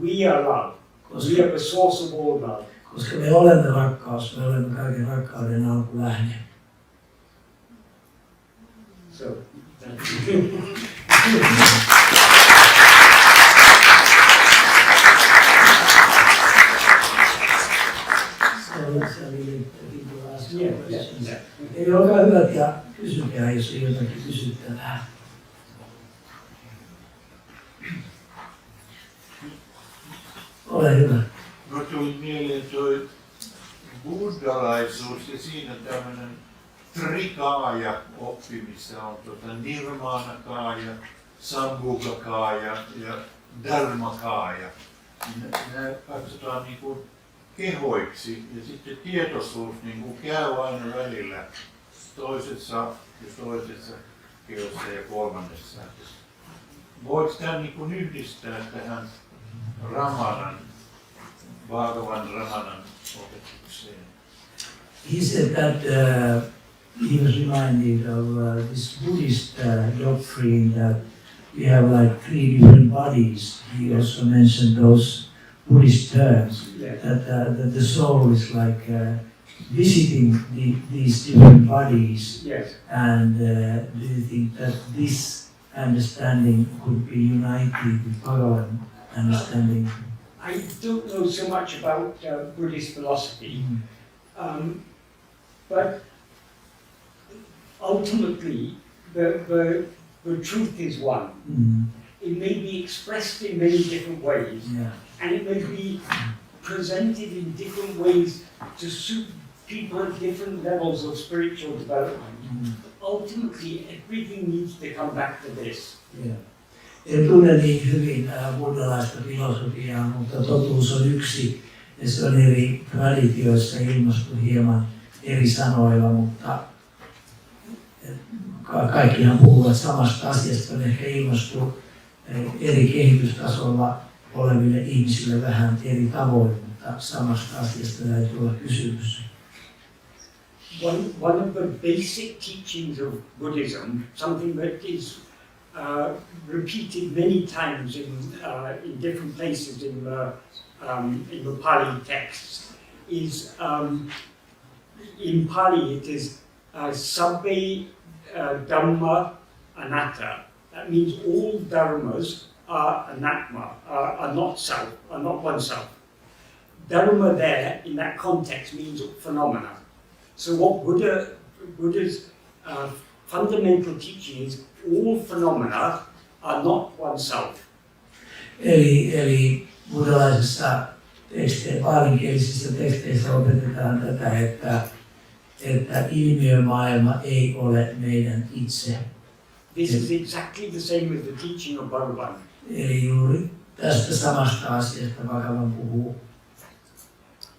we are love. We are the source of all love. Koska me olemme rakkaus, me olemme kaiken rakkauden alkulähde. So, thank you. So shall we leave the people ask? Yeah. Eli olkaa hyvät ja kysykää, jos ei jotakin kysyttävää. Ole hyvä. No tuli mieleen toi buddhalaisuus ja siinä tämmöinen trikaaja oppi, missä on nirmaanakaaja, sambhugakaaja ja dharmakaaja. Nämä katsotaan niin kuin kehoiksi ja sitten tietoisuus niin kuin käy aina välillä toisessa ja toisessa kehossa ja kolmannessa. Voiko tämän niin kuin yhdistää tähän Ramanan, Bhagavan Ramanan opetukseen? He said that he was reminded of this Buddhist doctrine that we have like 3 different bodies. He also mentioned those Buddhist terms, that the soul is like visiting these different bodies. Yes. And do you think that this understanding could be united with Bhagavan understanding? I don't know so much about Buddhist philosophy, but ultimately the truth is one. It may be expressed in many different ways, and it may be presented in different ways to suit people at different levels of spiritual development. Ultimately, everything needs to come back to this. En tunne niin hyvin buddhalaista filosofiaa, mutta totuus on yksi ja se on eri traditioissa ilmastu hieman eri sanoilla, mutta kaikkihan puhuvat samasta asiasta, on ehkä ilmastu eri kehitystasolla oleville ihmisille vähän eri tavoin, mutta samasta asiasta täytyy olla kysymys. One of the basic teachings of Buddhism, something that is repeated many times in different places in the Pali texts, is in Pali it is sabbe dhamma anatta. That means all dharmas are anatma, are not self, are not oneself. Dharma there in that context means phenomena. So what Buddha's fundamental teaching is all phenomena are not oneself. Eli buddhalaisissa paalinkielisistä teksteissä opetetaan tätä, että ilmiömaailma ei ole meidän itse. This is exactly the same as the teaching of Bhagavan. Eli juuri tästä samasta asiasta Bhagavan puhuu.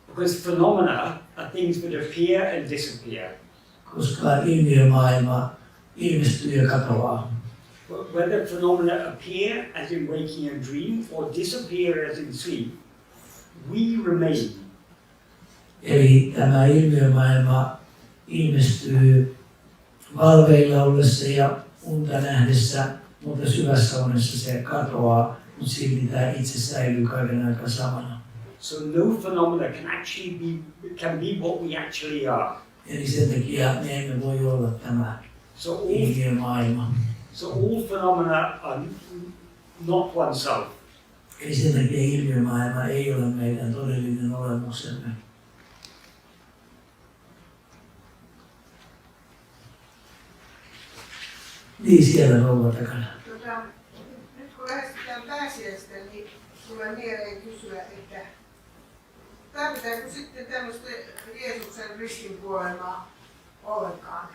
Because phenomena are things that appear and disappear. Koska ilmiömaailma ilmestyy ja katoaa. Whether phenomena appear as in waking and dream or disappear as in sleep, we remain. Eli tämä ilmiömaailma ilmestyy valveilla ollessa ja unta nähdessä, mutta syvässä unessa se katoaa, mutta silti tämä itse säilyy kaiken aikaa samana. So no phenomena can be what we actually are. Eli sen takia me emme voi olla tämä ilmiömaailma. So all phenomena are not oneself. Eli sen takia ilmiömaailma ei ole meidän todellinen olemuksemme. Niin siellä rouva takana. Nyt kun lähestytään pääsiäistä, niin tulee mieleen kysyä, että tarvitaanko sitten tämmöistä Jeesuksen ristinkuolemaa ollenkaan?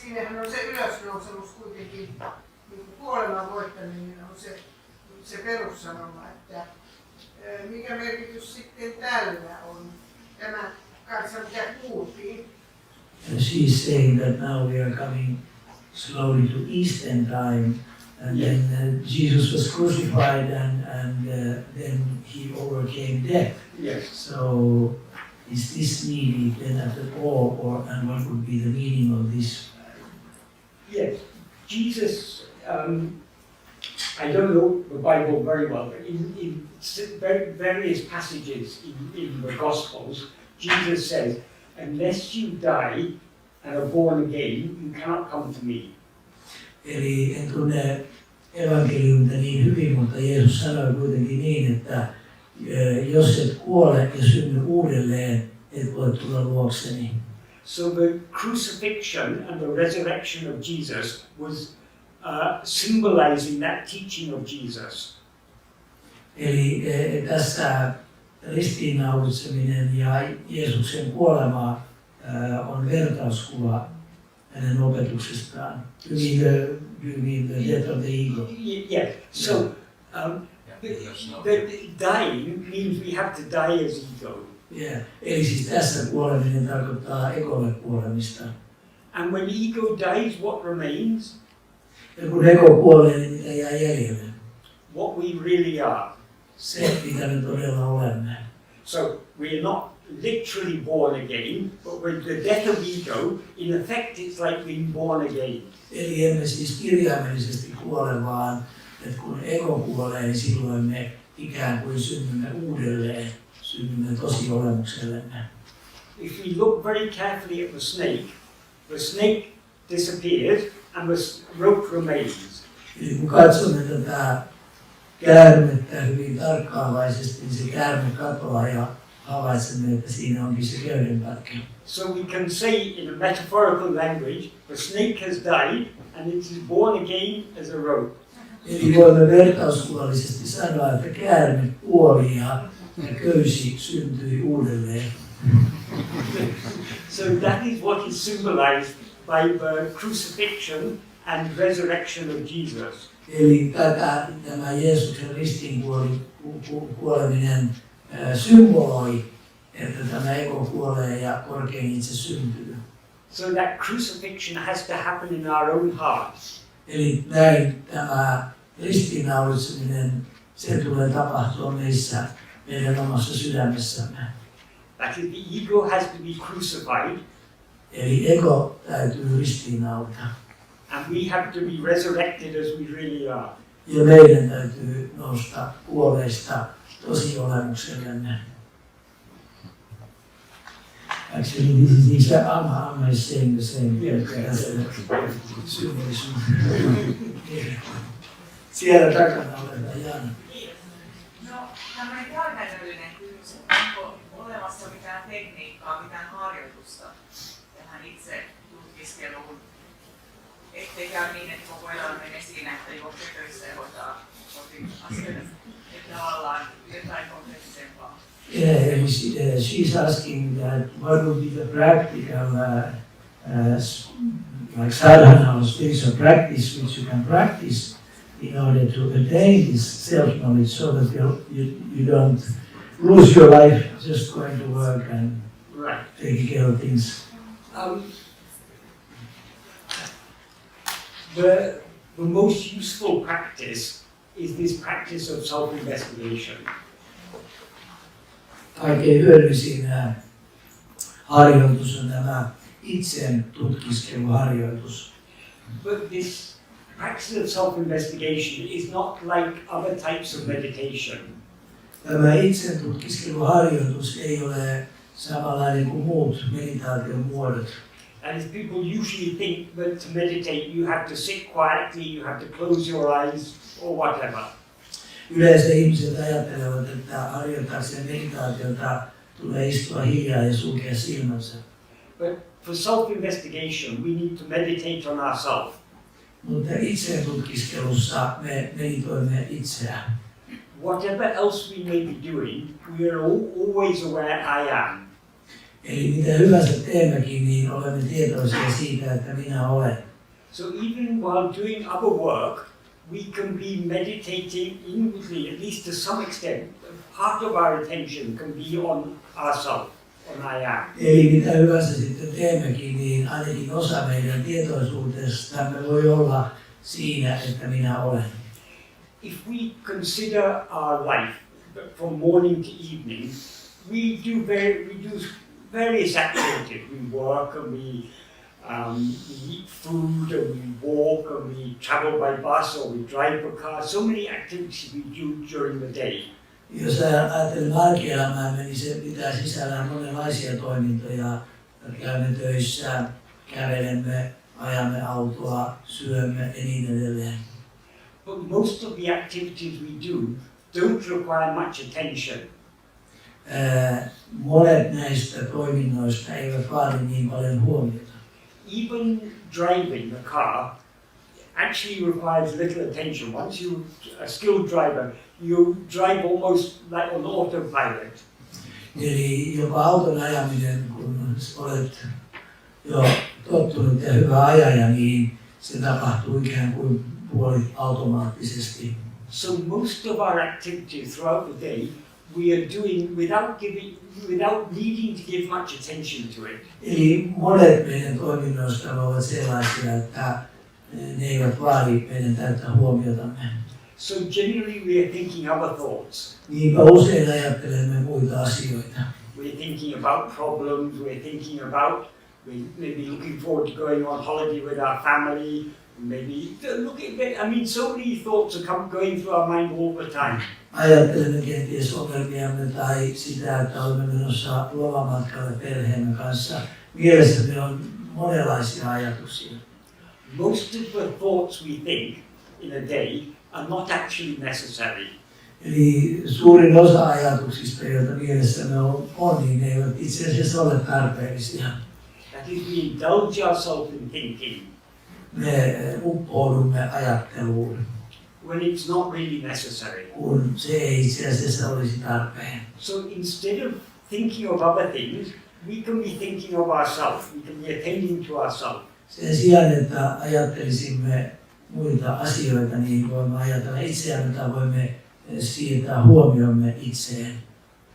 Siinähän on se ylösnousemus kuitenkin, niin kuoleman voittaminen on se perussanoma, että mikä merkitys sitten tällä on tämä kanssa, mitä kuultiin. She's saying that now we are coming slowly to Eastern time, and then Jesus was crucified, and then he overcame death. Yes. So is this needed then at all, and what would be the meaning of this? Yes, Jesus. I don't know the Bible very well, but in various passages in the Gospels, Jesus says, "Unless you die and are born again, you cannot come to me." Eli en tunne evankeliumia niin hyvin, mutta Jeesus sanoi kuitenkin niin, että jos et kuole ja synny uudelleen, et voi tulla luokseni. So the crucifixion and the resurrection of Jesus was symbolizing that teaching of Jesus. Eli tässä ristiinnaulitseminen ja Jeesuksen kuolema on vertauskuva hänen opetuksestaan. You mean the death of the ego? Yeah. So the dying means we have to die as ego. Yeah. Eli siis tässä kuoleminen tarkoittaa egolle kuolemista. And when ego dies, what remains? Ja kun ego kuolee, niin mitä jää jäljelle? What we really are. Se, mitä me todella olemme. So we are not literally born again, but with the death of ego, in effect it's like being born again. Eli emme siis kirjaimellisesti kuole, vaan että kun ego kuolee, niin silloin me ikään kuin synnymme uudelleen, synnymme tosi olemuksellemme. If we look very carefully at the snake disappears and the rope remains. Eli kun katsomme tätä käärmettä hyvin tarkkaavaisesti, niin se käärme katoaa ja havaitsemme, että siinä onkin se köydenpätkä. So we can say in a metaphorical language, the snake has died and it is born again as a rope. Eli voimme vertauskuvallisesti sanoa, että käärme kuoli ja köysi syntyi uudelleen. So that is what is symbolized by the crucifixion and resurrection of Jesus. Eli tämä Jeesuksen ristiin kuoleminen symboloi, että tämä ego kuolee ja korkein itse syntyy. So that crucifixion has to happen in our own hearts. Eli näin tämä ristiinnaulitseminen, se tulee tapahtua meissä, meidän omassa sydämessämme. That is, the ego has to be crucified. Eli ego täytyy ristiinnaulita. And we have to be resurrected as we really are. Ja meidän täytyy nousta kuolleista tosi olemuksellemme. Actually, this is Amma is saying the same thing as symbolism. Siellä takana oletaan Jaana. No, tämmöinen käytännöllinen kysymys, onko olemassa mitään tekniikkaa, mitään harjoitusta tähän itse tutkiskeluun, ettei käy niin, että koko elämä menee siinä, että juoksee töissä ja hoitaa kotiasioita, että tavallaan jotain konkreettisempaa. Yeah, she's asking that what would be the practical, like sadhana or spiritual practice which you can practice in order to attain this self-knowledge so that you don't lose your life just going to work and taking care of things. The most useful practice is this practice of self-investigation. Kaikkein hyödyllisin harjoitus on tämä itsen tutkiskeluharjoitus. But this practice of self-investigation is not like other types of meditation. Tämä itsen tutkiskeluharjoitus ei ole samanlainen kuin muut meditaation muodot. And as people usually think that to meditate you have to sit quietly, you have to close your eyes or whatever. Yleensä ihmiset ajattelevat, että harjoittaakseen meditaatiota tulee istua hiljaa ja sulkea silmänsä. But for self-investigation we need to meditate on ourselves. Mutta itsen tutkiskelussa me meditoimme itseään. Whatever else we may be doing, we are always aware I am. Eli mitä hyvänsä teemmekin, niin olemme tietoisia siitä, että minä olen. So even while doing other work, we can be meditating inwardly, at least to some extent. Part of our attention can be on ourselves, on I am. Eli mitä hyvänsä sitten teemmekin, niin ainakin osa meidän tietoisuudestamme voi olla siinä, että minä olen. If we consider our life from morning to evening, we do various activities. We work and we eat food and we walk and we travel by bus or we drive a car. So many activities we do during the day. Jos ajattelemme arkielämäämme, niin se pitää sisällään monenlaisia toimintoja. Käymme töissä, kävelemme, ajamme autoa, syömme ja niin edelleen. But most of the activities we do don't require much attention. monet näistä toiminnoista eivät vaadi niin paljon huomiota. Even driving the car actually requires little attention. Once you're a skilled driver, you drive almost like on autopilot. Eli jopa auton ajaminen, kun olet jo tottunut ja hyvä ajaja, niin se tapahtuu ikään kuin puoliautomaattisesti. So most of our activities throughout the day we are doing without needing to give much attention to it. Eli monet meidän toiminnoista ovat sellaisia, että ne eivät vaadi meidän täyttä huomiotamme. So generally we are thinking other thoughts. Niinpä usein ajattelemme muita asioita. We're thinking about problems, we're thinking about maybe looking forward to going on holiday with our family, maybe so many thoughts are going through our mind all the time. Ajattelemme kenties ongelmiamme tai sitä, että olemme menossa lomamatkalle perheemme kanssa. Mielessämme on monenlaisia ajatuksia. Most of the thoughts we think in a day are not actually necessary. Eli suurin osa ajatuksista, joita mielessämme on, niin ne eivät itse asiassa ole tarpeellisia. That is, we indulge ourselves in thinking. Me uppoudumme ajatteluun, when it's not really necessary. kun se ei itse asiassa olisi tarpeen. So instead of thinking of other things, we can be thinking of ourselves. We can be attending to ourselves. Sen sijaan, että ajattelisimme muita asioita, niin voimme ajatella itseämme tai voimme siirtää huomiomme itseen.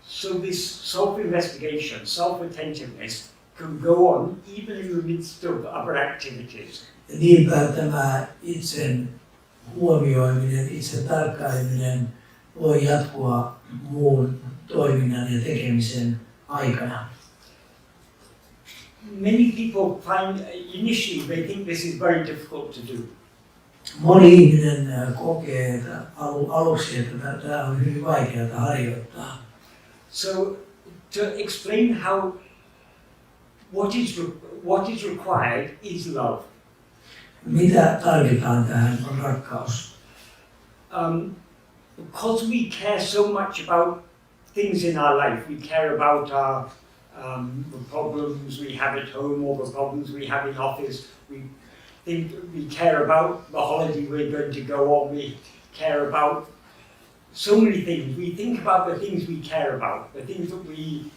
So this self-investigation, self-attentiveness can go on even in the midst of other activities. Ja niinpä tämä itsen huomioiminen, itse tarkkaileminen voi jatkua muun toiminnan ja tekemisen aikana. Many people find initially they think this is very difficult to do. Moni ihminen kokee aluksi, että tämä on hyvin vaikeaa harjoittaa. So to explain what is required is love. Mitä tarvitaan tähän on rakkaus. Because we care so much about things in our life, we care about the problems we have at home or the problems we have in office. We care about the holiday we're going to go on. We care about so many things. We think about the things we care about, the things that we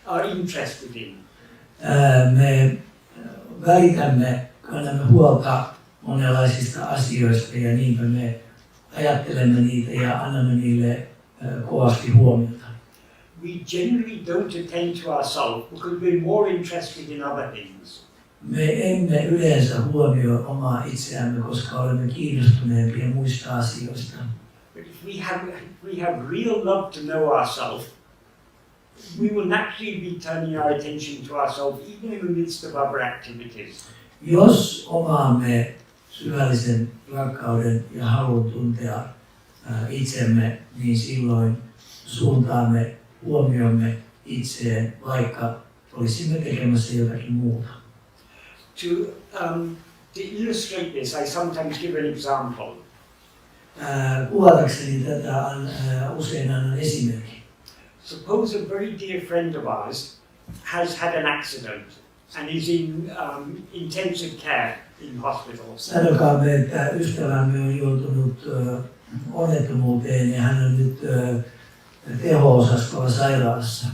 are interested in. Me välitämme, kannamme huolta monenlaisista asioista ja niinpä me ajattelemme niitä ja annamme niille kovasti huomiota. We generally don't attend to ourselves because we're more interested in other things. Me emme yleensä huomioi omaa itseämme, koska olemme kiinnostuneempia muista asioista. But if we have real love to know ourselves, we will naturally be turning our attention to ourselves even in the midst of other activities. Jos omaamme syvällisen rakkauden ja halun tuntea itsemme, niin silloin suuntaamme huomiomme itseen, vaikka olisimme tekemässä jotakin muuta. To illustrate this, I sometimes give an example. Kuvatakseni tätä usein annan esimerkin. Suppose a very dear friend of ours has had an accident and is in intensive care in hospital. Sanokaamme, että ystävämme on joutunut onnettomuuteen ja hän on nyt teho-osastolla sairaalassa.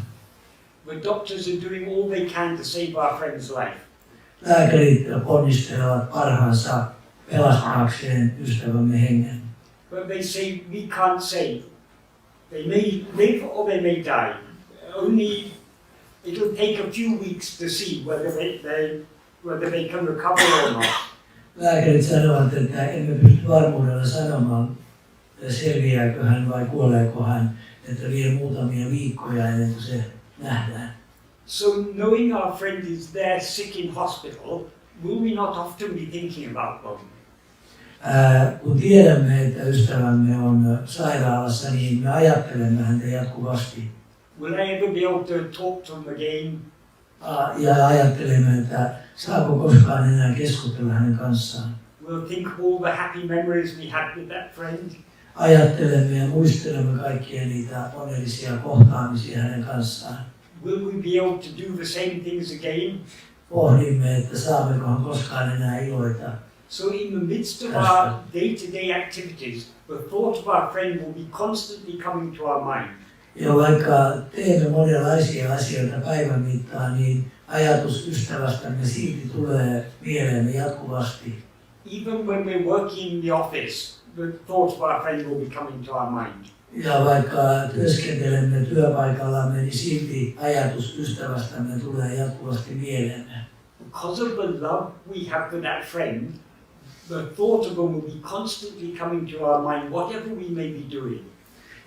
The doctors are doing all they can to save our friend's life. Lääkärit ponnistelevat parhaansa pelastaakseen ystävämme hengen. But they say we can't save. They may live or they may die. Only it'll take a few weeks to see whether they can recover or not. Lääkärit sanovat, että emme pysty varmuudella sanomaan, selviääkö hän vai kuoleeko hän, että vie muutamia viikkoja ennen kuin se nähdään. So knowing our friend is there sick in hospital, will we not often be thinking about them? Kun tiedämme, että ystävämme on sairaalassa, niin me ajattelemme häntä jatkuvasti. Will I ever be able to talk to him again? Ja ajattelemme, että saako koskaan enää keskustella hänen kanssaan. We'll think of all the happy memories we had with that friend. ajattelemme ja muistelemme kaikkia niitä onnellisia kohtaamisia hänen kanssaan. Will we be able to do the same things again? Pohdimme, että saammekohan koskaan enää iloita. So in the midst of our day-to-day activities, the thought of our friend will be constantly coming to our mind. Ja vaikka teemme monenlaisia asioita päivän mittaan, niin ajatus ystävästämme silti tulee mieleemme jatkuvasti. Even when we're working in the office, the thought of our friend will be coming to our mind. Ja vaikka työskentelemme työpaikallamme, niin silti ajatus ystävästämme tulee jatkuvasti mieleemme. Because of the love we have for that friend, the thought of them will be constantly coming to our mind, whatever we may be doing.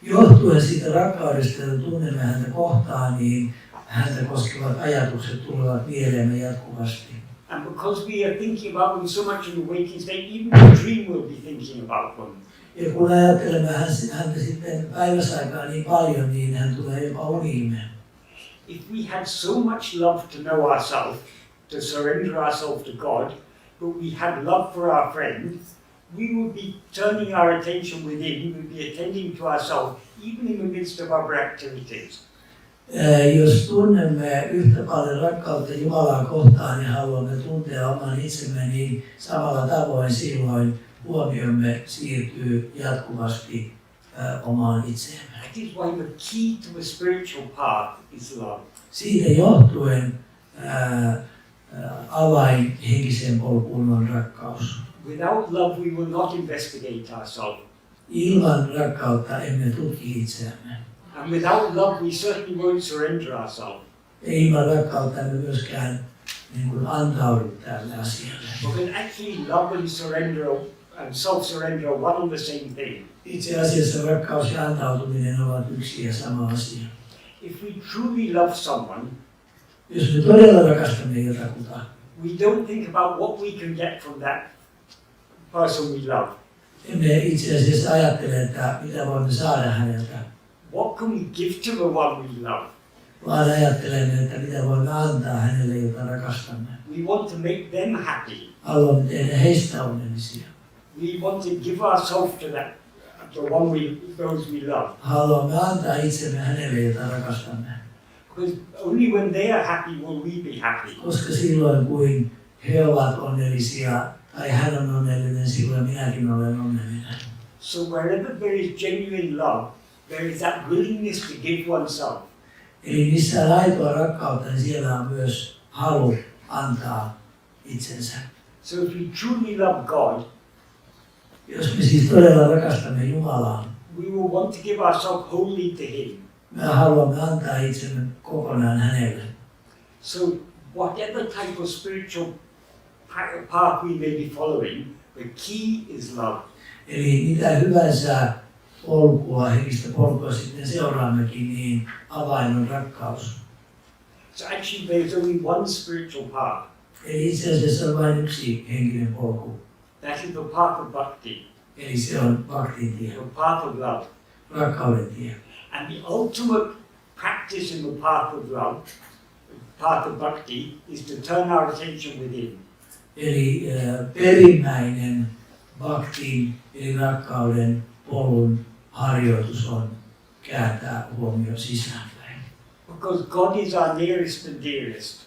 Johtuen siitä rakkaudesta, jota tunnemme häntä kohtaan, niin häntä koskevat ajatukset tulevat mieleemme jatkuvasti. And because we are thinking about them so much in the waking state, even the dream will be thinking about them. Ja kun ajattelemme häntä sitten päiväsaikaa niin paljon, niin hän tulee jopa uniimme. If we had so much love to know ourselves, to surrender ourselves to God, but we had love for our friend, we would be turning our attention within, we would be attending to ourselves, even in the midst of our activities. Jos tunnemme yhtä paljon rakkautta Jumalaa kohtaan ja haluamme tuntea oman itsemme, niin samalla tavoin silloin huomiomme siirtyy jatkuvasti omaan itseemme. That is why the key to the spiritual path is love. Siitä johtuen avain henkiseen polkuun on rakkaus. Without love, we will not investigate ourselves. Ilman rakkautta emme tutki itseämme. And without love, we certainly won't surrender ourselves. Ilman rakkautta emme myöskään niin kuin antaudu tälle asialle. Because actually love and surrender and self-surrender are one and the same thing. Itse asiassa rakkaus ja antautuminen ovat yksi ja sama asia. If we truly love someone, Jos me todella rakastamme jotakuta, we don't think about what we can get from that person we love. emme itse asiassa ajattele, että mitä voimme saada häneltä, What can we give to the one we love? vaan ajattelemme, että mitä voimme antaa hänelle, jota rakastamme. We want to make them happy. Haluamme tehdä heistä onnellisia. We want to give ourselves to those we love. Haluamme antaa itsemme hänelle, jota rakastamme. Because only when they are happy will we be happy. Koska silloin, kun he ovat onnellisia, tai hän on onnellinen, silloin minäkin olen onnellinen. So wherever there is genuine love, there is that willingness to give oneself. Eli missä on aitoa rakkautta, niin siellä on myös halu antaa itsensä. So if we truly love God, Jos me siis todella rakastamme Jumalaa, we will want to give ourselves wholly to Him. me haluamme antaa itsemme kokonaan hänelle. So whatever type of spiritual path we may be following, the key is love. Eli mitä hyvänsä polkua, henkistä polkua sitten seuraammekin, niin avain on rakkaus. So actually there's only one spiritual path. Eli itse asiassa on vain yksi henkinen polku. That is the path of bhakti, Eli se on bhaktin tie, the path of love. rakkauden tie. And the ultimate practice in the path of love, path of bhakti, is to turn our attention within. Eli perimmäinen bhaktin eli rakkauden polun harjoitus on kääntää huomio sisäänpäin. Because God is our nearest and dearest.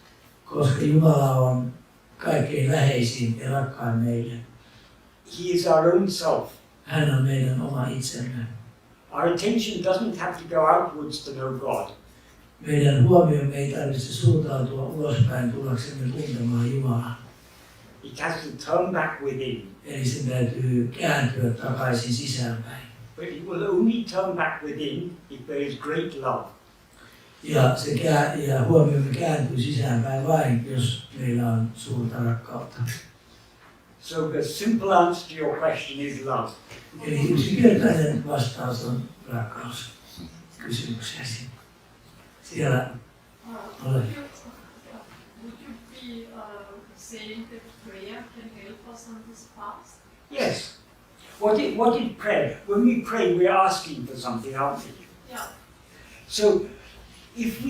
Koska Jumala on kaikkein läheisin ja rakkain meille. He is our own self. Hän on meidän oma itsemme. Our attention doesn't have to go outwards to know God. Meidän huomiomme ei tarvitse suuntautua ulospäin tullaksemme tuntemaan Jumalaa. It has to turn back within. Eli sen täytyy kääntyä takaisin sisäänpäin. But it will only turn back within if there is great love. Ja huomiomme kääntyy sisäänpäin vain, jos meillä on suurta rakkautta. So the simple answer to your question is love. Eli yksinkertainen vastaus on rakkaus kysymykseesi. Siellä ole. Would you be saying that prayer can help us on this path? Yes. What is prayer? When we pray, we're asking for something, aren't we? Yeah. So if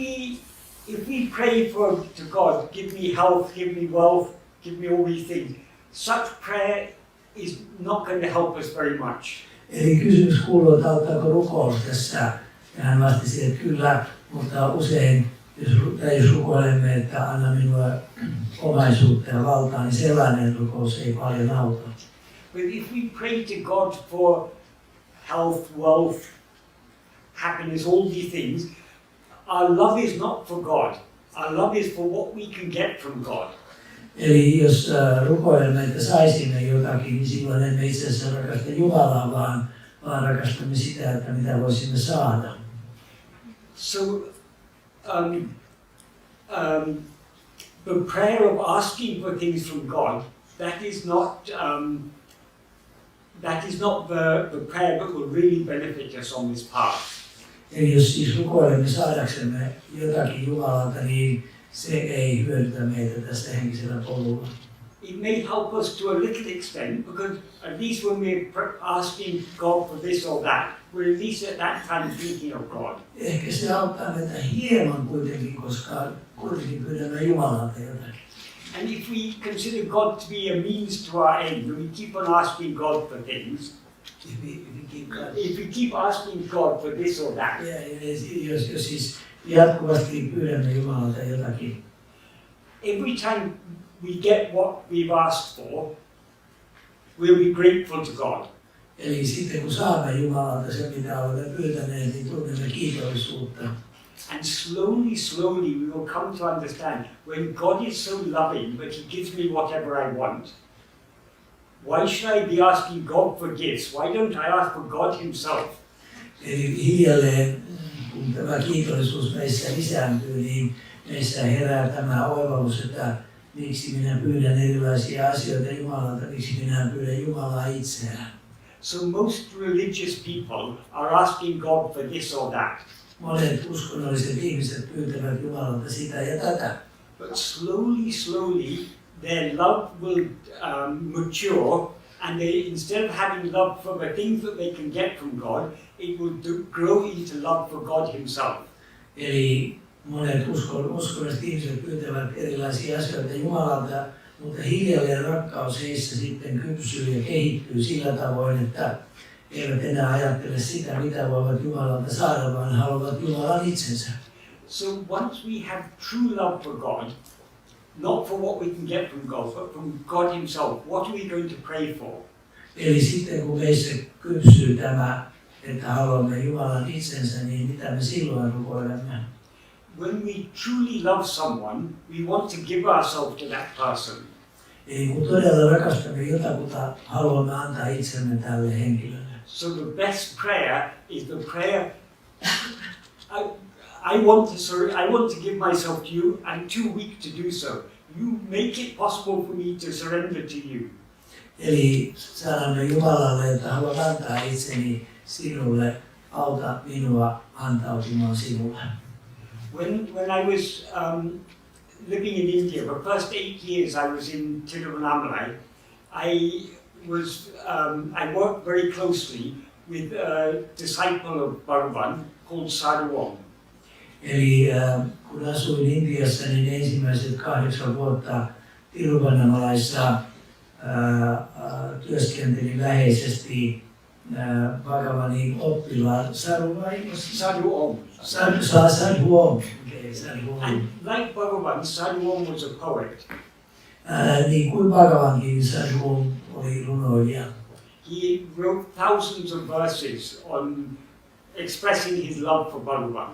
we pray to God, give me health, give me wealth, give me all these things, such prayer is not going to help us very much. Eli kysymys kuuluu, että auttaako rukous tässä? Ja hän vastasi, että kyllä, mutta usein, jos rukoilemme, että anna minulle omaisuutta ja valtaa, niin sellainen rukous ei paljon auta. But if we pray to God for health, wealth, happiness, all these things, our love is not for God. Our love is for what we can get from God. Eli jos rukoilemme, että saisimme jotakin, niin silloin emme itse asiassa rakasta Jumalaa, vaan rakastamme sitä, että mitä voisimme saada. So, the prayer of asking for things from God, that is not the prayer that will really benefit us on this path. Eli jos siis rukoilemme saadaksemme jotakin Jumalalta, niin se ei hyödytä meitä tästä henkisellä polulla. It may help us to a little extent, because at least when we're asking God for this or that, we're at least at that time thinking of God. Ehkä se auttaa meitä hieman kuitenkin, koska kuitenkin pyydämme Jumalalta jotakin. And if we consider God to be a means to our end, when we keep on asking God for things, if we keep asking God for this or that, Jos siis jatkuvasti pyydämme Jumalalta jotakin, every time we get what we've asked for, we'll be grateful to God. eli sitten kun saamme Jumalalta se, mitä olemme pyytäneet, niin tunnemme kiitollisuutta. And slowly we will come to understand when God is so loving that He gives me whatever I want. Why should I be asking God for gifts? Why don't I ask for God Himself? Eli hiljalleen, kun tämä kiitollisuus meissä lisääntyy, niin meissä herää tämä oivallus, että miksi minä pyydän erilaisia asioita Jumalalta, miksi minä pyydän Jumalaa itseään. So most religious people are asking God for this or that. Monet uskonnolliset ihmiset pyytävät Jumalalta sitä ja tätä. But slowly, their love will mature, and instead of having love for the things that they can get from God, it will grow into love for God Himself. Eli monet uskonnolliset ihmiset pyytävät erilaisia asioita Jumalalta, mutta hiljalleen rakkaus heissä sitten kypsyy ja kehittyy sillä tavoin, että eivät enää ajattele sitä, mitä voivat Jumalalta saada, vaan haluavat Jumalan itsensä. So once we have true love for God, not for what we can get from God, but from God Himself, what are we going to pray for? Eli sitten kun meissä kypsyy tämä, että haluamme Jumalan itsensä, niin mitä me silloin rukoilemme? When we truly love someone, we want to give ourselves to that person. Eli kun todella rakastamme jotakuta, haluamme antaa itsemme tälle henkilölle. So the best prayer is the prayer, I want to give myself to you. I'm too weak to do so. You make it possible for me to surrender to you. Eli sanomme Jumalalle, että haluan antaa itseni sinulle, auta minua antautumaan sinulle. When I was living in India, the first 8 years I was in Tiruvannamalai, I worked very closely with a disciple of Bhagavan called Sadhu Om. Eli kun asuin Intiassa, niin ensimmäiset 8 vuotta Tiruvannamalaissa työskentelin läheisesti Bhagavanin oppilaan Sadhu Om. Sadhu Om. And like Bhagavan, Sadhu Om was a poet. Niin kuin Bhagavankin, Sadhu Om oli runoilija. He wrote thousands of verses on expressing his love for Bhagavan.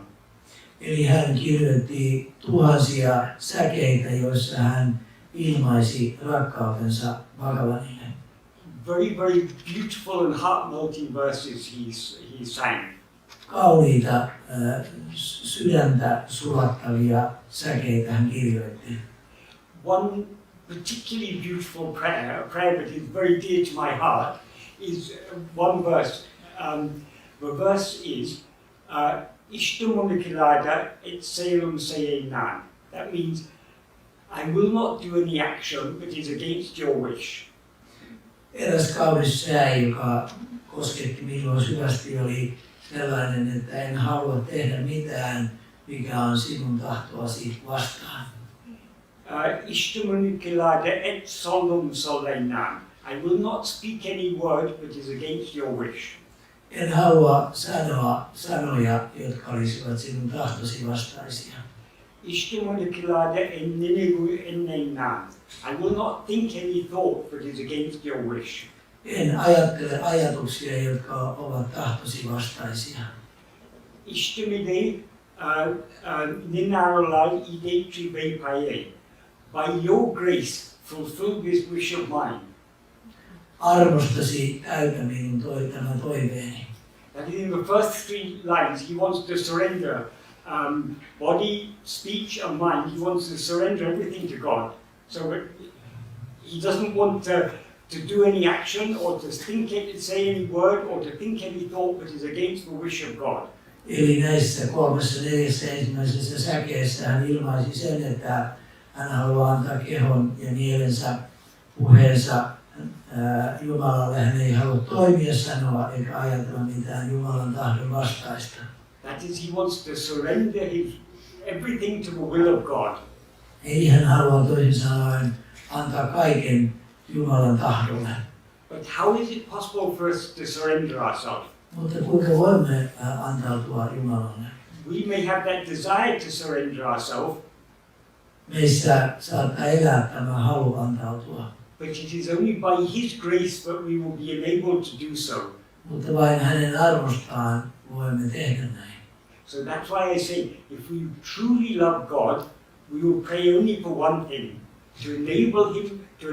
Eli hän kirjoitti tuhansia säkeitä, joissa hän ilmaisi rakkautensa Bhagavanille. Very beautiful and heart-melting verses he sang. Kauniita, sydäntä sulattavia säkeitä hän kirjoitti. One particularly beautiful prayer, a prayer that is very dear to my heart, is one verse. The verse is Ishtamunikilada et seilum seyeinan. That means I will not do any action that is against your wish. Eräs kaunis sää, joka kosketti minua syvästi, oli sellainen, että en halua tehdä mitään, mikä on sinun tahtoasi vastaan. Ishtamunikilada et solum soleinan. I will not speak any word that is against your wish. En halua sanoa sanoja, jotka olisivat sinun tahtosi vastaisia. Ishtimunikilade enninigu enneinaan. I will not think any thought that is against your wish. En ajattele ajatuksia, jotka ovat tahtosi vastaisia. Ishtimide ninarolai ideitri veipaye. By your grace, fulfill this wish of mine. Armostasi täytä minun tämä toiveeni. That is in the first 3 lines, he wants to surrender body, speech and mind. He wants to surrender everything to God. So he doesn't want to do any action or to say any word or to think any thought that is against the wish of God. Eli näissä 3-4 ensimmäisessä säkeessä hän ilmaisi sen, että hän haluaa antaa kehon ja mielensä, puheensa Jumalalle. Hän ei halua toimia, sanoa eikä ajatella mitään Jumalan tahdon vastaista. That is, he wants to surrender everything to the will of God. Eli hän haluaa toisin sanoen antaa kaiken Jumalan tahdolle. But how is it possible for us to surrender ourselves? Mutta kuinka voimme antautua Jumalalle? We may have that desire to surrender ourselves, Meissä saattaa elää tämä halu antautua. but it is only by His grace that we will be enabled to do so. Mutta vain hänen armostaan voimme tehdä näin. So that's why I say, if we truly love God, we will pray only for one thing, to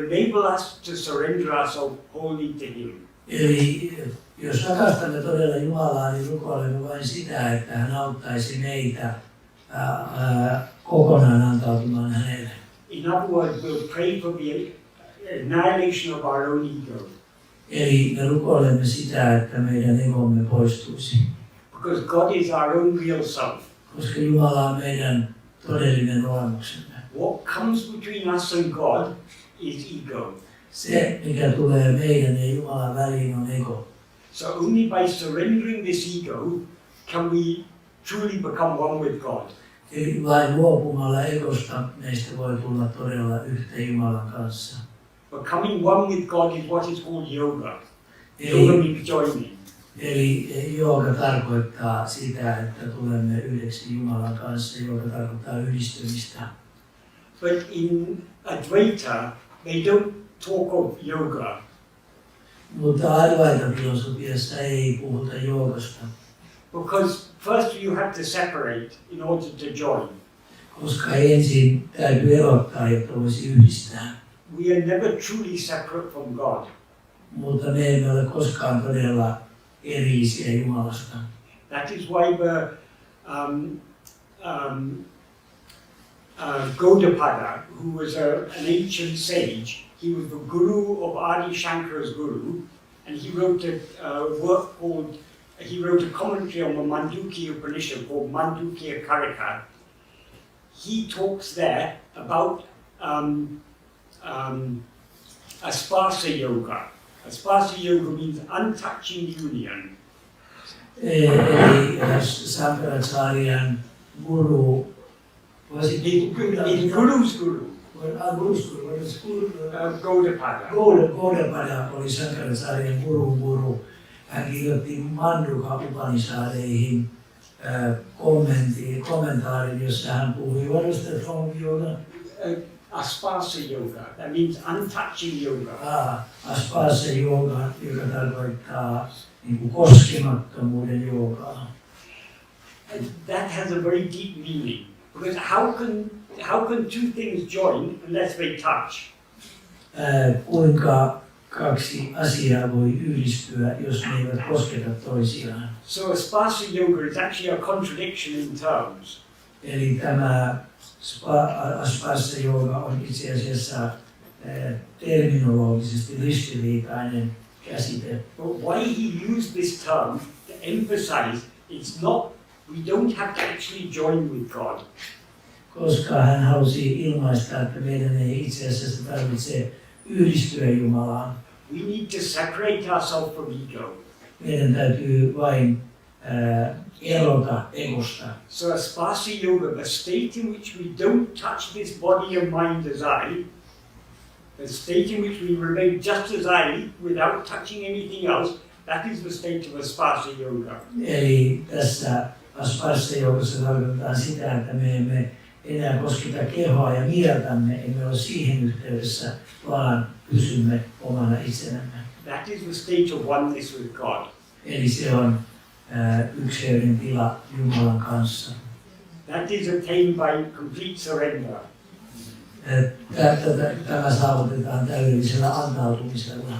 enable us to surrender ourselves wholly to Him. Eli jos rakastamme todella Jumalaa, niin rukoilemme vain sitä, että hän auttaisi meitä kokonaan antautumaan hänelle. In other words, we'll pray for the annihilation of our own ego. Eli me rukoilemme sitä, että meidän egomme poistuisi. Because God is our own real self. Koska Jumala on meidän todellinen olemuksemme. What comes between us and God is ego. Se, mikä tulee meidän ja Jumalan väliin, on ego. So only by surrendering this ego can we truly become one with God. Eli vain luopumalla egosta meistä voi tulla todella yhteen Jumalan kanssa. Becoming one with God is what is called yoga. Yoga means joining. Eli jooga tarkoittaa sitä, että tulemme yhdeksi Jumalan kanssa. Jooga tarkoittaa yhdistymistä. But in Advaita, they don't talk of yoga. Mutta Advaita-filosofiassa ei puhuta joogasta. Because first you have to separate in order to join. Koska ensin täytyy erottaa, jotta voisi yhdistää. We are never truly separate from God. Mutta me emme ole koskaan todella erillisiä Jumalasta. That is why the Gaudapada, who was an ancient sage, he was the guru of Adi Shankara's guru, and he wrote a commentary on the Mandukya Upanishad called Mandukya Karika. He talks there about Asparsa Yoga. Asparsa Yoga means untouching union. Eli Sankaracharyan guru was it In Guru's guru. Guru's guru, what is guru? Gaudapada. Gaudapada oli Sankaracharyan guru. Hän kirjoitti Manduka Upanishadeihin kommentaarin, jossa hän puhui, what was the form of yoga? Asparsa yoga, that means untouching yoga. Asparsa yoga, joka tarkoittaa niin koskemattomuuden joogaa. That has a very deep meaning, because how can two things join unless they touch? Kuinka kaksi asiaa voi yhdistyä, jos ne eivät kosketa toisiaan? So Asparsa yoga is actually a contradiction in terms. Eli tämä Asparsa yoga on itse asiassa terminologisesti ristiriitainen käsite. But why he used this term to emphasize we don't have to actually join with God. Koska hän halusi ilmaista, että meidän ei itse asiassa tarvitse yhdistyä Jumalaan. We need to separate ourselves from ego. Meidän täytyy vain erota egosta. So Asparsa yoga, the state in which we don't touch this body and mind as I, the state in which we remain just as I without touching anything else, That is the state of Asparsha yoga. Eli tässä Asparsha-joukossa tarkoitetaan sitä, että me emme enää kosketa kehoa ja mieltämme, emme ole siihen yhteydessä, vaan pysymme omana itsenämme. That is the state of oneness with God. Eli se on yksilöiden tila Jumalan kanssa. That is attained by complete surrender. Tämä saavutetaan täydellisellä antautumisella.